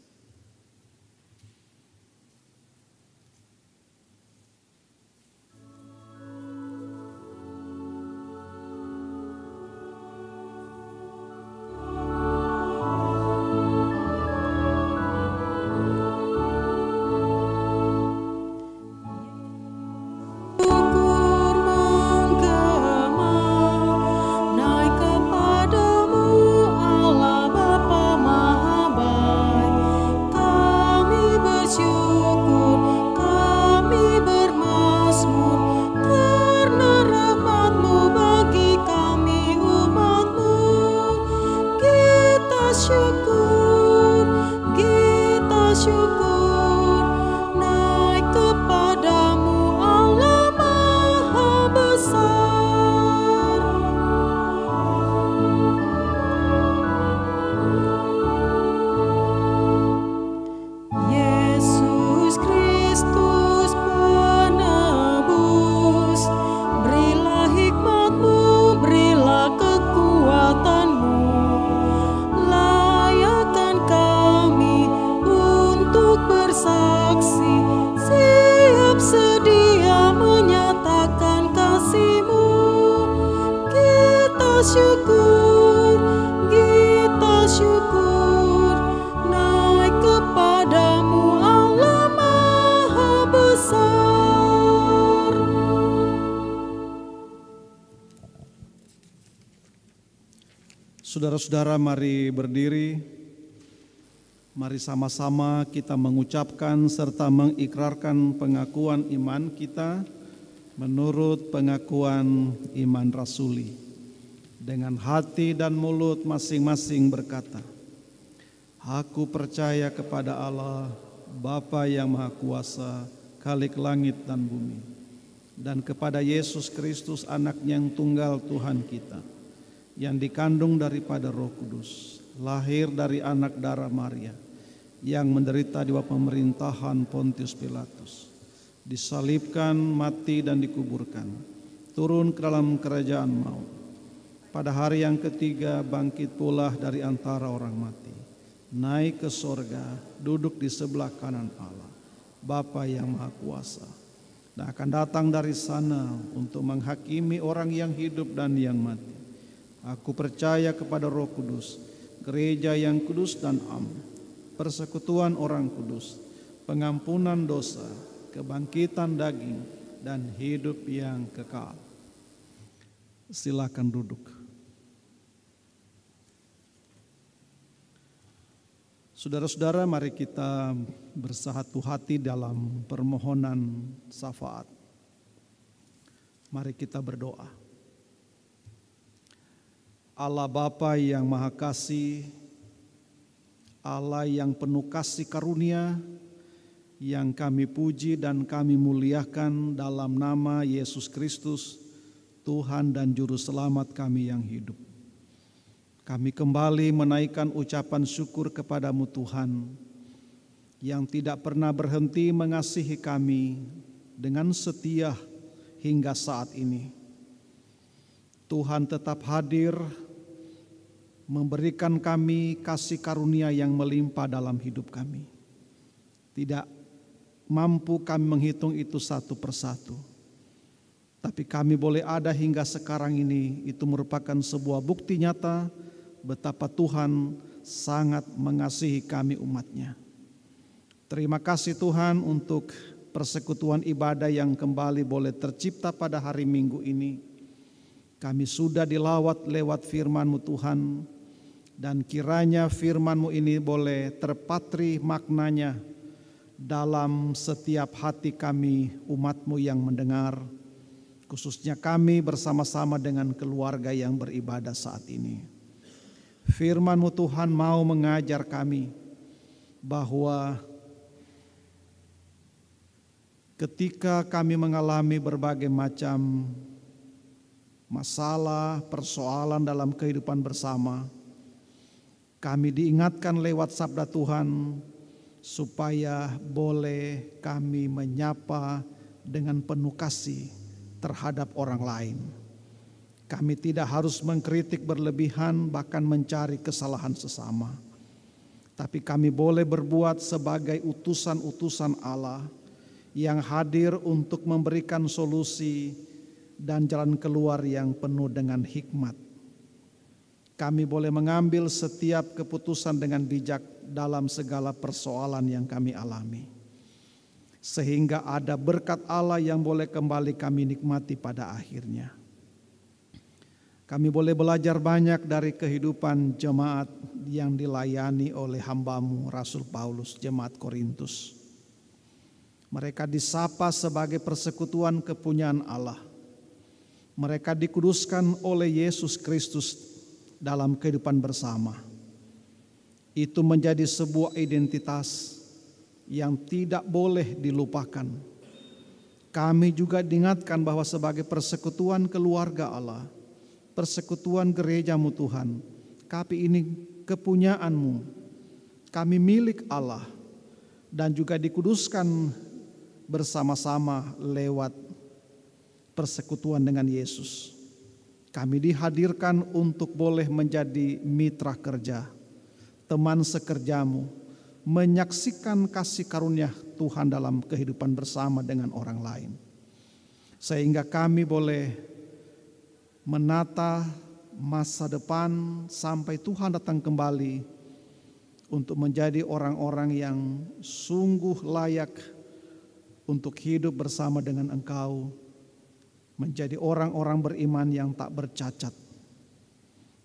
Saudara-saudara, mari berdiri. Mari sama-sama kita mengucapkan serta mengikrarkan pengakuan iman kita menurut pengakuan iman rasuli. Dengan hati dan mulut masing-masing berkata, Aku percaya kepada Allah, Bapa yang Maha Kuasa, Khalik langit dan bumi, dan kepada Yesus Kristus, Anak-Nya yang tunggal Tuhan kita, yang dikandung daripada Roh Kudus, lahir dari anak darah Maria, yang menderita di bawah pemerintahan Pontius Pilatus, disalibkan, mati dan dikuburkan, turun ke dalam kerajaan maut. Pada hari yang ketiga bangkit pula dari antara orang mati, naik ke sorga, duduk di sebelah kanan Allah, Bapa yang Maha Kuasa, dan akan datang dari sana untuk menghakimi orang yang hidup dan yang mati. Aku percaya kepada Roh Kudus, gereja yang kudus dan am, persekutuan orang kudus, pengampunan dosa, kebangkitan daging, dan hidup yang kekal. Silakan duduk. Saudara-saudara, mari kita bersatu hati dalam permohonan syafaat. Mari kita berdoa. Allah Bapa yang Maha Kasih, Allah yang penuh kasih karunia, yang kami puji dan kami muliakan dalam nama Yesus Kristus, Tuhan dan Juru Selamat kami yang hidup. Kami kembali menaikkan ucapan syukur kepadamu Tuhan, yang tidak pernah berhenti mengasihi kami dengan setia hingga saat ini. Tuhan tetap hadir, memberikan kami kasih karunia yang melimpah dalam hidup kami. Tidak mampu kami menghitung itu satu persatu. Tapi kami boleh ada hingga sekarang ini, itu merupakan sebuah bukti nyata betapa Tuhan sangat mengasihi kami umat-Nya. Terima kasih Tuhan untuk persekutuan ibadah yang kembali boleh tercipta pada hari Minggu ini. Kami sudah dilawat lewat firman-Mu Tuhan, dan kiranya firman-Mu ini boleh terpatri maknanya dalam setiap hati kami umat-Mu yang mendengar, khususnya kami bersama-sama dengan keluarga yang beribadah saat ini. Firman-Mu Tuhan mau mengajar kami bahwa ketika kami mengalami berbagai macam masalah, persoalan dalam kehidupan bersama, kami diingatkan lewat sabda Tuhan supaya boleh kami menyapa dengan penuh kasih terhadap orang lain. Kami tidak harus mengkritik berlebihan, bahkan mencari kesalahan sesama. Tapi kami boleh berbuat sebagai utusan-utusan Allah yang hadir untuk memberikan solusi dan jalan keluar yang penuh dengan hikmat. Kami boleh mengambil setiap keputusan dengan bijak dalam segala persoalan yang kami alami, sehingga ada berkat Allah yang boleh kembali kami nikmati pada akhirnya. Kami boleh belajar banyak dari kehidupan jemaat yang dilayani oleh hamba-Mu Rasul Paulus, jemaat Korintus. Mereka disapa sebagai persekutuan kepunyaan Allah. Mereka dikuduskan oleh Yesus Kristus dalam kehidupan bersama. Itu menjadi sebuah identitas yang tidak boleh dilupakan. Kami juga diingatkan bahwa sebagai persekutuan keluarga Allah, persekutuan gereja-Mu Tuhan, kami ini kepunyaan-Mu, kami milik Allah, dan juga dikuduskan bersama-sama lewat persekutuan dengan Yesus. Kami dihadirkan untuk boleh menjadi mitra kerja, teman sekerja-Mu, menyaksikan kasih karunia Tuhan dalam kehidupan bersama dengan orang lain. Sehingga kami boleh menata masa depan sampai Tuhan datang kembali untuk menjadi orang-orang yang sungguh layak untuk hidup bersama dengan Engkau, menjadi orang-orang beriman yang tak bercacat.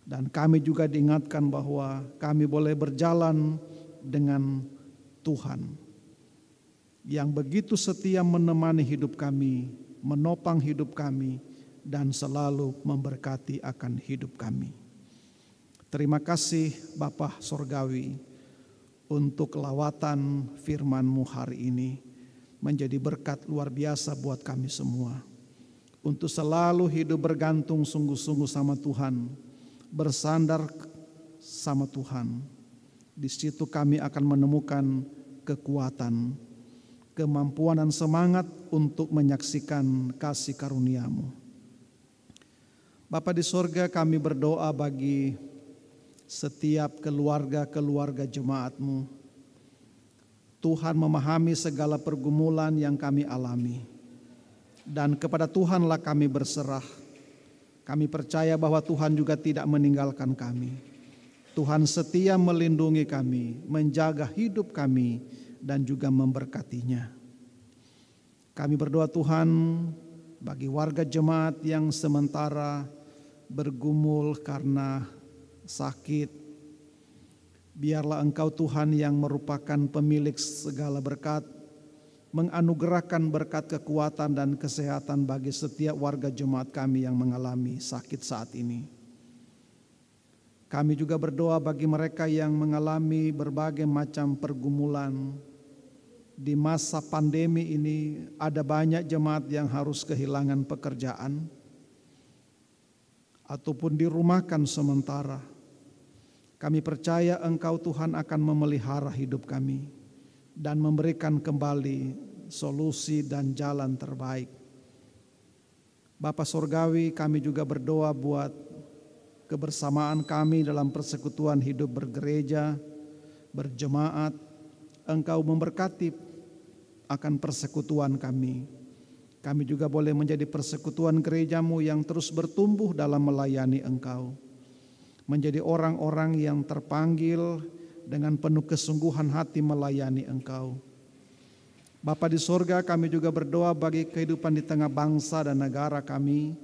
Dan kami juga diingatkan bahwa kami boleh berjalan dengan Tuhan yang begitu setia menemani hidup kami, menopang hidup kami, dan selalu memberkati akan hidup kami. Terima kasih Bapa Sorgawi untuk lawatan firman-Mu hari ini, menjadi berkat luar biasa buat kami semua. Untuk selalu hidup bergantung sungguh-sungguh sama Tuhan, bersandar sama Tuhan. Di situ kami akan menemukan kekuatan, kemampuan dan semangat untuk menyaksikan kasih karunia-Mu. Bapa di sorga, kami berdoa bagi setiap keluarga-keluarga jemaat-Mu. Tuhan memahami segala pergumulan yang kami alami. Dan kepada Tuhanlah kami berserah. Kami percaya bahwa Tuhan juga tidak meninggalkan kami. Tuhan setia melindungi kami, menjaga hidup kami, dan juga memberkatinya. Kami berdoa Tuhan bagi warga jemaat yang sementara bergumul karena sakit. Biarlah Engkau Tuhan yang merupakan pemilik segala berkat, menganugerahkan berkat kekuatan dan kesehatan bagi setiap warga jemaat kami yang mengalami sakit saat ini. Kami juga berdoa bagi mereka yang mengalami berbagai macam pergumulan. Di masa pandemi ini ada banyak jemaat yang harus kehilangan pekerjaan ataupun dirumahkan sementara. Kami percaya Engkau Tuhan akan memelihara hidup kami dan memberikan kembali solusi dan jalan terbaik. Bapa Sorgawi, kami juga berdoa buat kebersamaan kami dalam persekutuan hidup bergereja, berjemaat. Engkau memberkati akan persekutuan kami. Kami juga boleh menjadi persekutuan gerejamu yang terus bertumbuh dalam melayani Engkau. Menjadi orang-orang yang terpanggil dengan penuh kesungguhan hati melayani Engkau. Bapa di sorga, kami juga berdoa bagi kehidupan di tengah bangsa dan negara kami.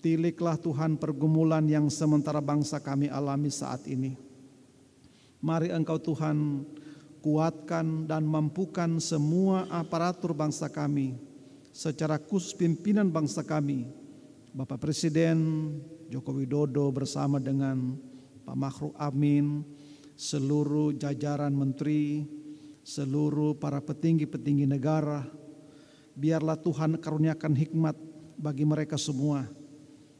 Tiliklah Tuhan pergumulan yang sementara bangsa kami alami saat ini. Mari Engkau Tuhan kuatkan dan mampukan semua aparatur bangsa kami, secara khusus pimpinan bangsa kami, Bapak Presiden Joko Widodo bersama dengan Pak Makhruf Amin, seluruh jajaran menteri, seluruh para petinggi-petinggi negara. Biarlah Tuhan karuniakan hikmat bagi mereka semua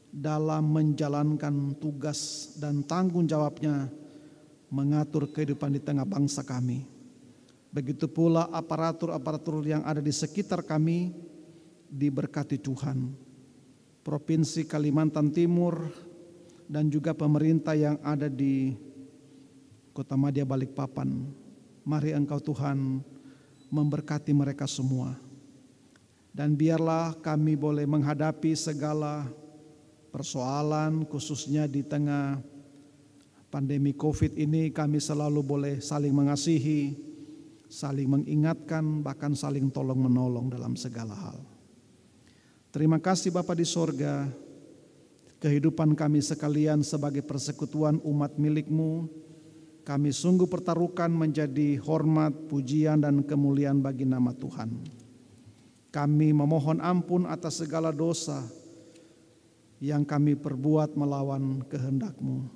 dalam menjalankan tugas dan tanggung jawabnya mengatur kehidupan di tengah bangsa kami. Begitu pula aparatur-aparatur yang ada di sekitar kami diberkati Tuhan. Provinsi Kalimantan Timur dan juga pemerintah yang ada di Kota Madya Balikpapan. Mari Engkau Tuhan memberkati mereka semua. Dan biarlah kami boleh menghadapi segala persoalan khususnya di tengah pandemi COVID ini, kami selalu boleh saling mengasihi, saling mengingatkan, bahkan saling tolong menolong dalam segala hal. Terima kasih Bapa di sorga, kehidupan kami sekalian sebagai persekutuan umat milik-Mu, kami sungguh pertaruhkan menjadi hormat, pujian, dan kemuliaan bagi nama Tuhan. Kami memohon ampun atas segala dosa yang kami perbuat melawan kehendak-Mu.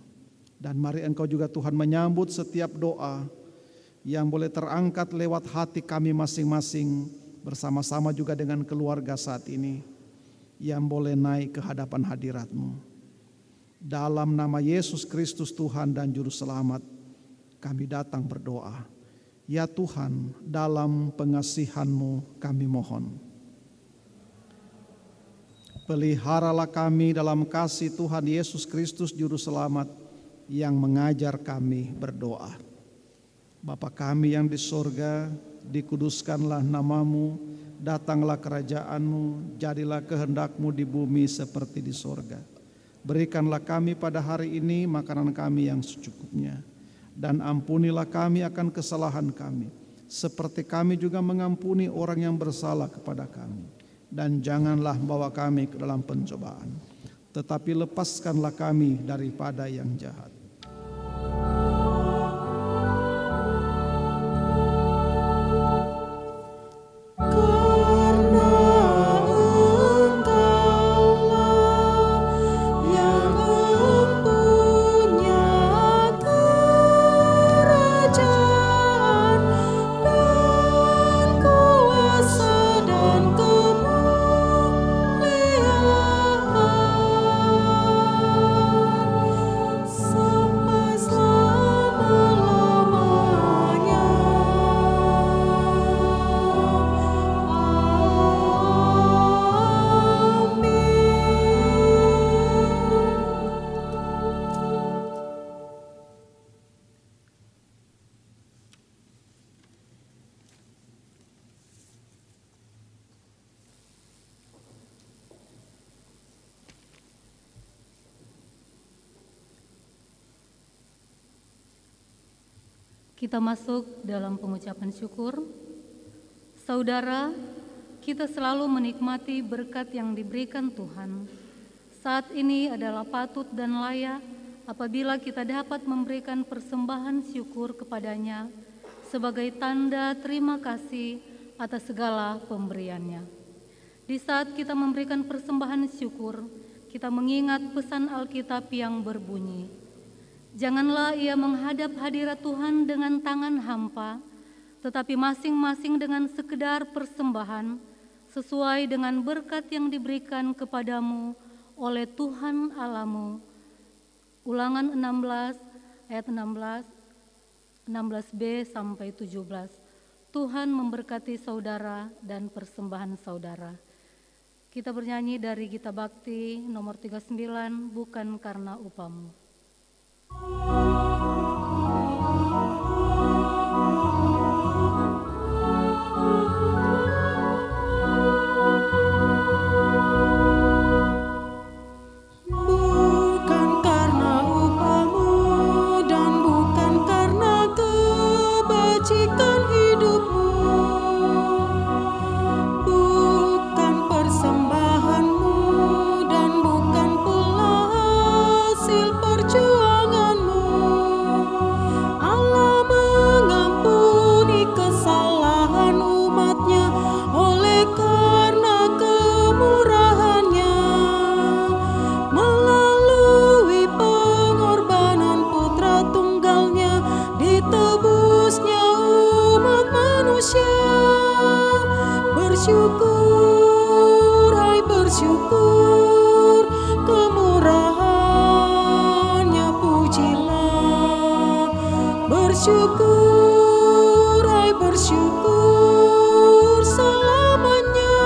Dan mari Engkau juga Tuhan menyambut setiap doa yang boleh terangkat lewat hati kami masing-masing bersama-sama juga dengan keluarga saat ini yang boleh naik ke hadapan hadirat-Mu. Dalam nama Yesus Kristus Tuhan dan Juru Selamat kami datang berdoa. Ya Tuhan, dalam pengasihan-Mu kami mohon. Peliharalah kami dalam kasih Tuhan Yesus Kristus Juru Selamat yang mengajar kami berdoa. Bapa kami yang di sorga, dikuduskanlah nama-Mu, datanglah kerajaan-Mu, jadilah kehendak-Mu di bumi seperti di sorga. Berikanlah kami pada hari ini makanan kami yang secukupnya, dan ampunilah kami akan kesalahan kami, seperti kami juga mengampuni orang yang bersalah kepada kami. Dan janganlah bawa kami ke dalam pencobaan, tetapi lepaskanlah kami daripada yang jahat. Kita masuk dalam pengucapan syukur. Saudara, kita selalu menikmati berkat yang diberikan Tuhan. Saat ini adalah patut dan layak apabila kita dapat memberikan persembahan syukur kepadanya sebagai tanda terima kasih atas segala pemberiannya. Di saat kita memberikan persembahan syukur, kita mengingat pesan Alkitab yang berbunyi, Janganlah ia menghadap hadirat Tuhan dengan tangan hampa, tetapi masing-masing dengan sekedar persembahan sesuai dengan berkat yang diberikan kepadamu oleh Tuhan Allahmu. Ulangan 16 ayat 16b sampai 17. Tuhan memberkati saudara dan persembahan saudara. Kita bernyanyi dari Gita Bakti nomor 39, bukan karena upamu. Bukan karena upamu dan bukan karena kebajikan hidupmu, bukan persembahanmu dan bukan pula hasil perjuanganmu. Allah mengampuni kesalahan umatnya oleh karena kemurahannya. Melalui pengorbanan putra tunggalnya ditebusnya umat manusia. Bersyukur, hai bersyukur, kemurahannya pujilah. Bersyukur, hai bersyukur selamanya.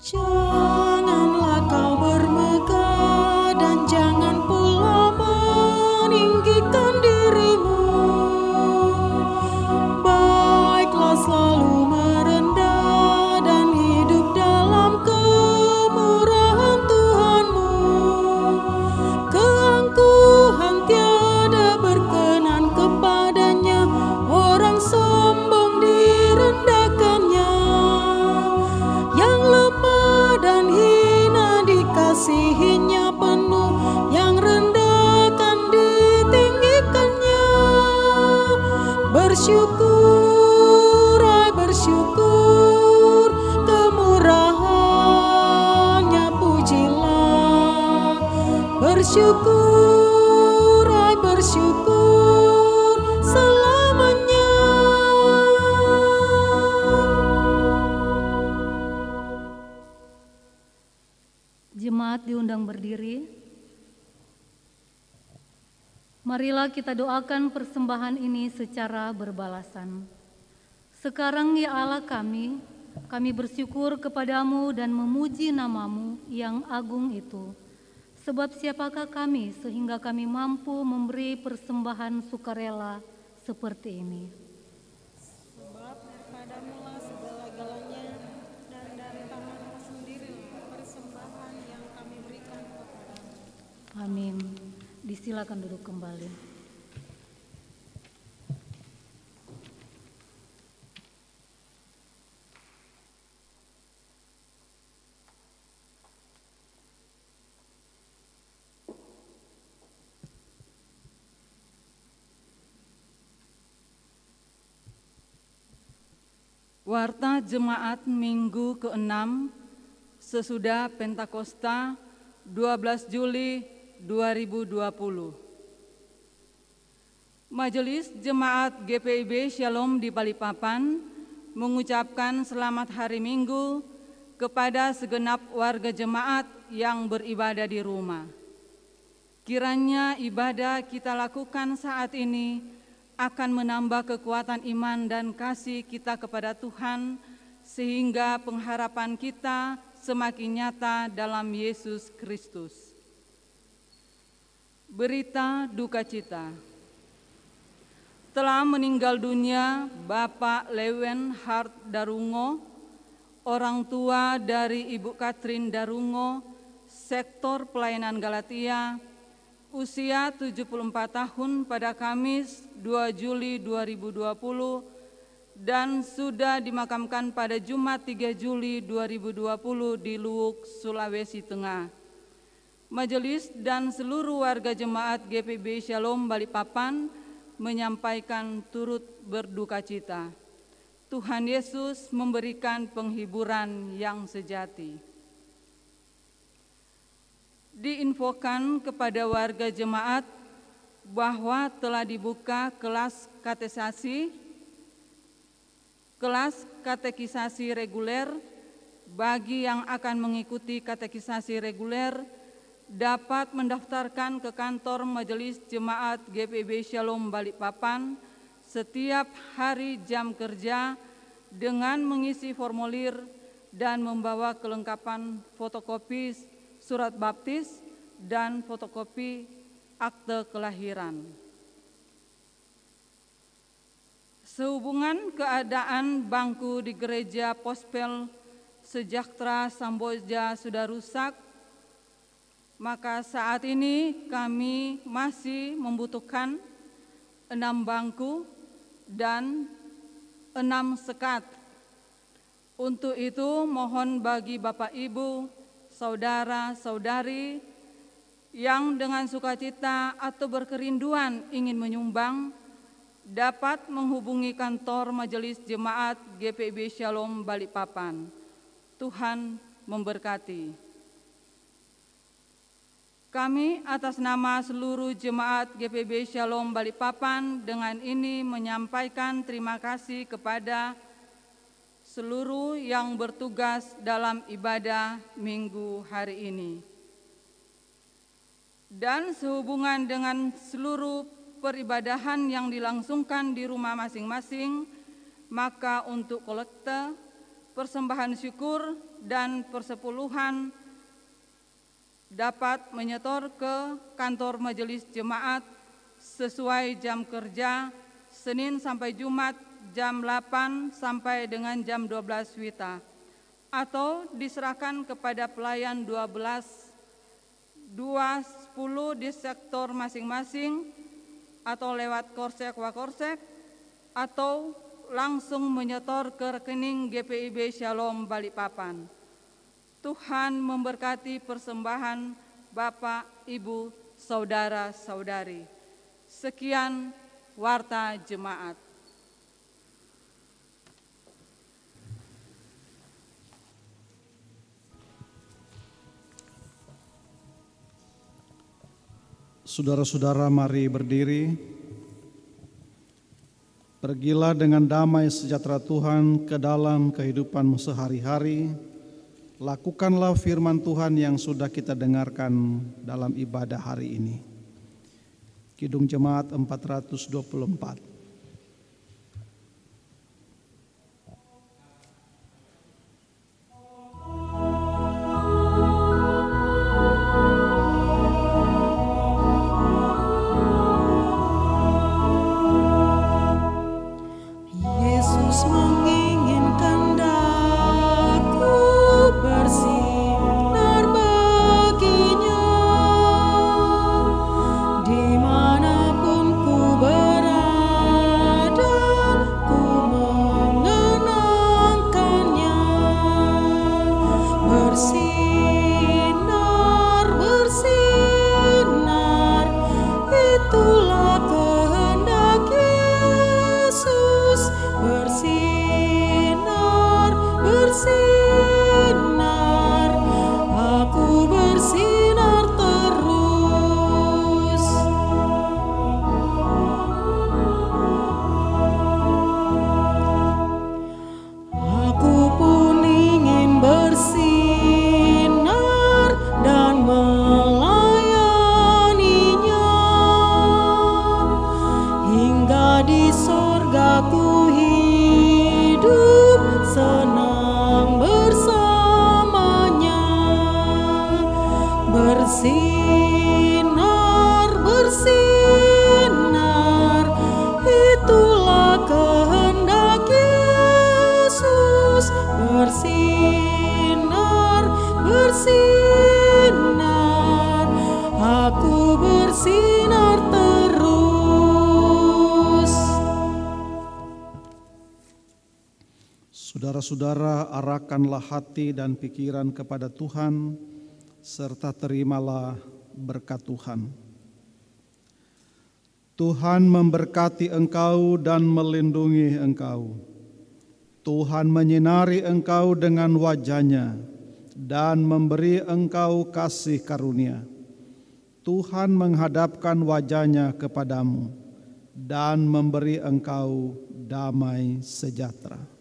Janganlah kau bermegah dan jangan pula meninggikan dirimu. Baiklah selalu merendah dan hidup dalam kemurahan Tuhanmu. Keangkuhan tiada berkenan kepadanya, orang sombong direndahkannya. Yang lemah dan hina dikasihinya penuh, yang rendah kan ditinggikannya. Bersyukur, hai bersyukur, kemurahannya pujilah. Bersyukur, hai bersyukur selamanya. Jemaat diundang berdiri. Marilah kita doakan persembahan ini secara berbalasan. Sekarang ya Allah kami bersyukur kepadamu dan memuji namamu yang agung itu. Sebab siapakah kami sehingga kami mampu memberi persembahan sukarela seperti ini. Sebab daripadamulah segala-galanya, dan dari tanganmu sendirilah persembahan yang kami berikan kepadamu. Amin. Disilakan duduk kembali. Warta Jemaat Minggu ke-6 sesudah Pentakosta 12 Juli 2020. Majelis Jemaat GPIB Shalom di Balikpapan mengucapkan selamat hari Minggu kepada segenap warga jemaat yang beribadah di rumah. Kiranya ibadah kita lakukan saat ini akan menambah kekuatan iman dan kasih kita kepada Tuhan, sehingga pengharapan kita semakin nyata dalam Yesus Kristus. Berita duka cita. Telah meninggal dunia Bapak Lewen Hart Darungo, orang tua dari Ibu Katrin Darungo, sektor pelayanan Galatia, usia 74 tahun pada Kamis 2 Juli 2020 dan sudah dimakamkan pada Jumat 3 Juli 2020 di Luwuk, Sulawesi Tengah. Majelis dan seluruh warga jemaat GPIB Shalom Balikpapan menyampaikan turut berduka cita. Tuhan Yesus memberikan penghiburan yang sejati. Diinfokan kepada warga jemaat bahwa telah dibuka kelas katekisasi reguler. Bagi yang akan mengikuti katekisasi reguler dapat mendaftarkan ke kantor Majelis Jemaat GPIB Shalom Balikpapan setiap hari jam kerja dengan mengisi formulir dan membawa kelengkapan fotokopi surat baptis dan fotokopi akte kelahiran. Sehubungan keadaan bangku di Gereja Pospel Sejahtera Samboja sudah rusak, maka saat ini kami masih membutuhkan 6 bangku dan 6 sekat. Untuk itu mohon bagi Bapak Ibu, saudara-saudari yang dengan sukacita atau berkerinduan ingin menyumbang, dapat menghubungi kantor Majelis Jemaat GPIB Shalom Balikpapan. Tuhan memberkati. Kami atas nama seluruh jemaat GPIB Shalom Balikpapan dengan ini menyampaikan terima kasih kepada seluruh yang bertugas dalam ibadah minggu hari ini. Dan sehubungan dengan seluruh peribadahan yang dilangsungkan di rumah masing-masing, maka untuk kolekte, persembahan syukur, dan persepuluhan dapat menyetor ke kantor Majelis Jemaat sesuai jam kerja Senin sampai Jumat jam 8 sampai dengan jam 12 WITA, atau diserahkan kepada pelayan 210 di sektor masing-masing, atau lewat korsek wakorsek, atau langsung menyetor ke rekening GPIB Shalom Balikpapan. Tuhan memberkati persembahan Bapak, Ibu, saudara-saudari. Sekian warta jemaat. Saudara-saudara, mari berdiri. Pergilah dengan damai sejahtera Tuhan ke dalam kehidupanmu sehari-hari. Lakukanlah firman Tuhan yang sudah kita dengarkan dalam ibadah hari ini. Kidung Jemaat 424. Dimanapun ku berada. Bersinar, bersinar, itulah kehendak Yesus. Bersinar, bersinar, aku bersinar terus. Saudara-saudara, arahkanlah hati dan pikiran kepada Tuhan, serta terimalah berkat Tuhan. Tuhan memberkati engkau dan melindungi engkau. Tuhan menyinari engkau dengan wajah-Nya dan memberi engkau kasih karunia. Tuhan menghadapkan wajah-Nya kepadamu dan memberi engkau damai sejahtera.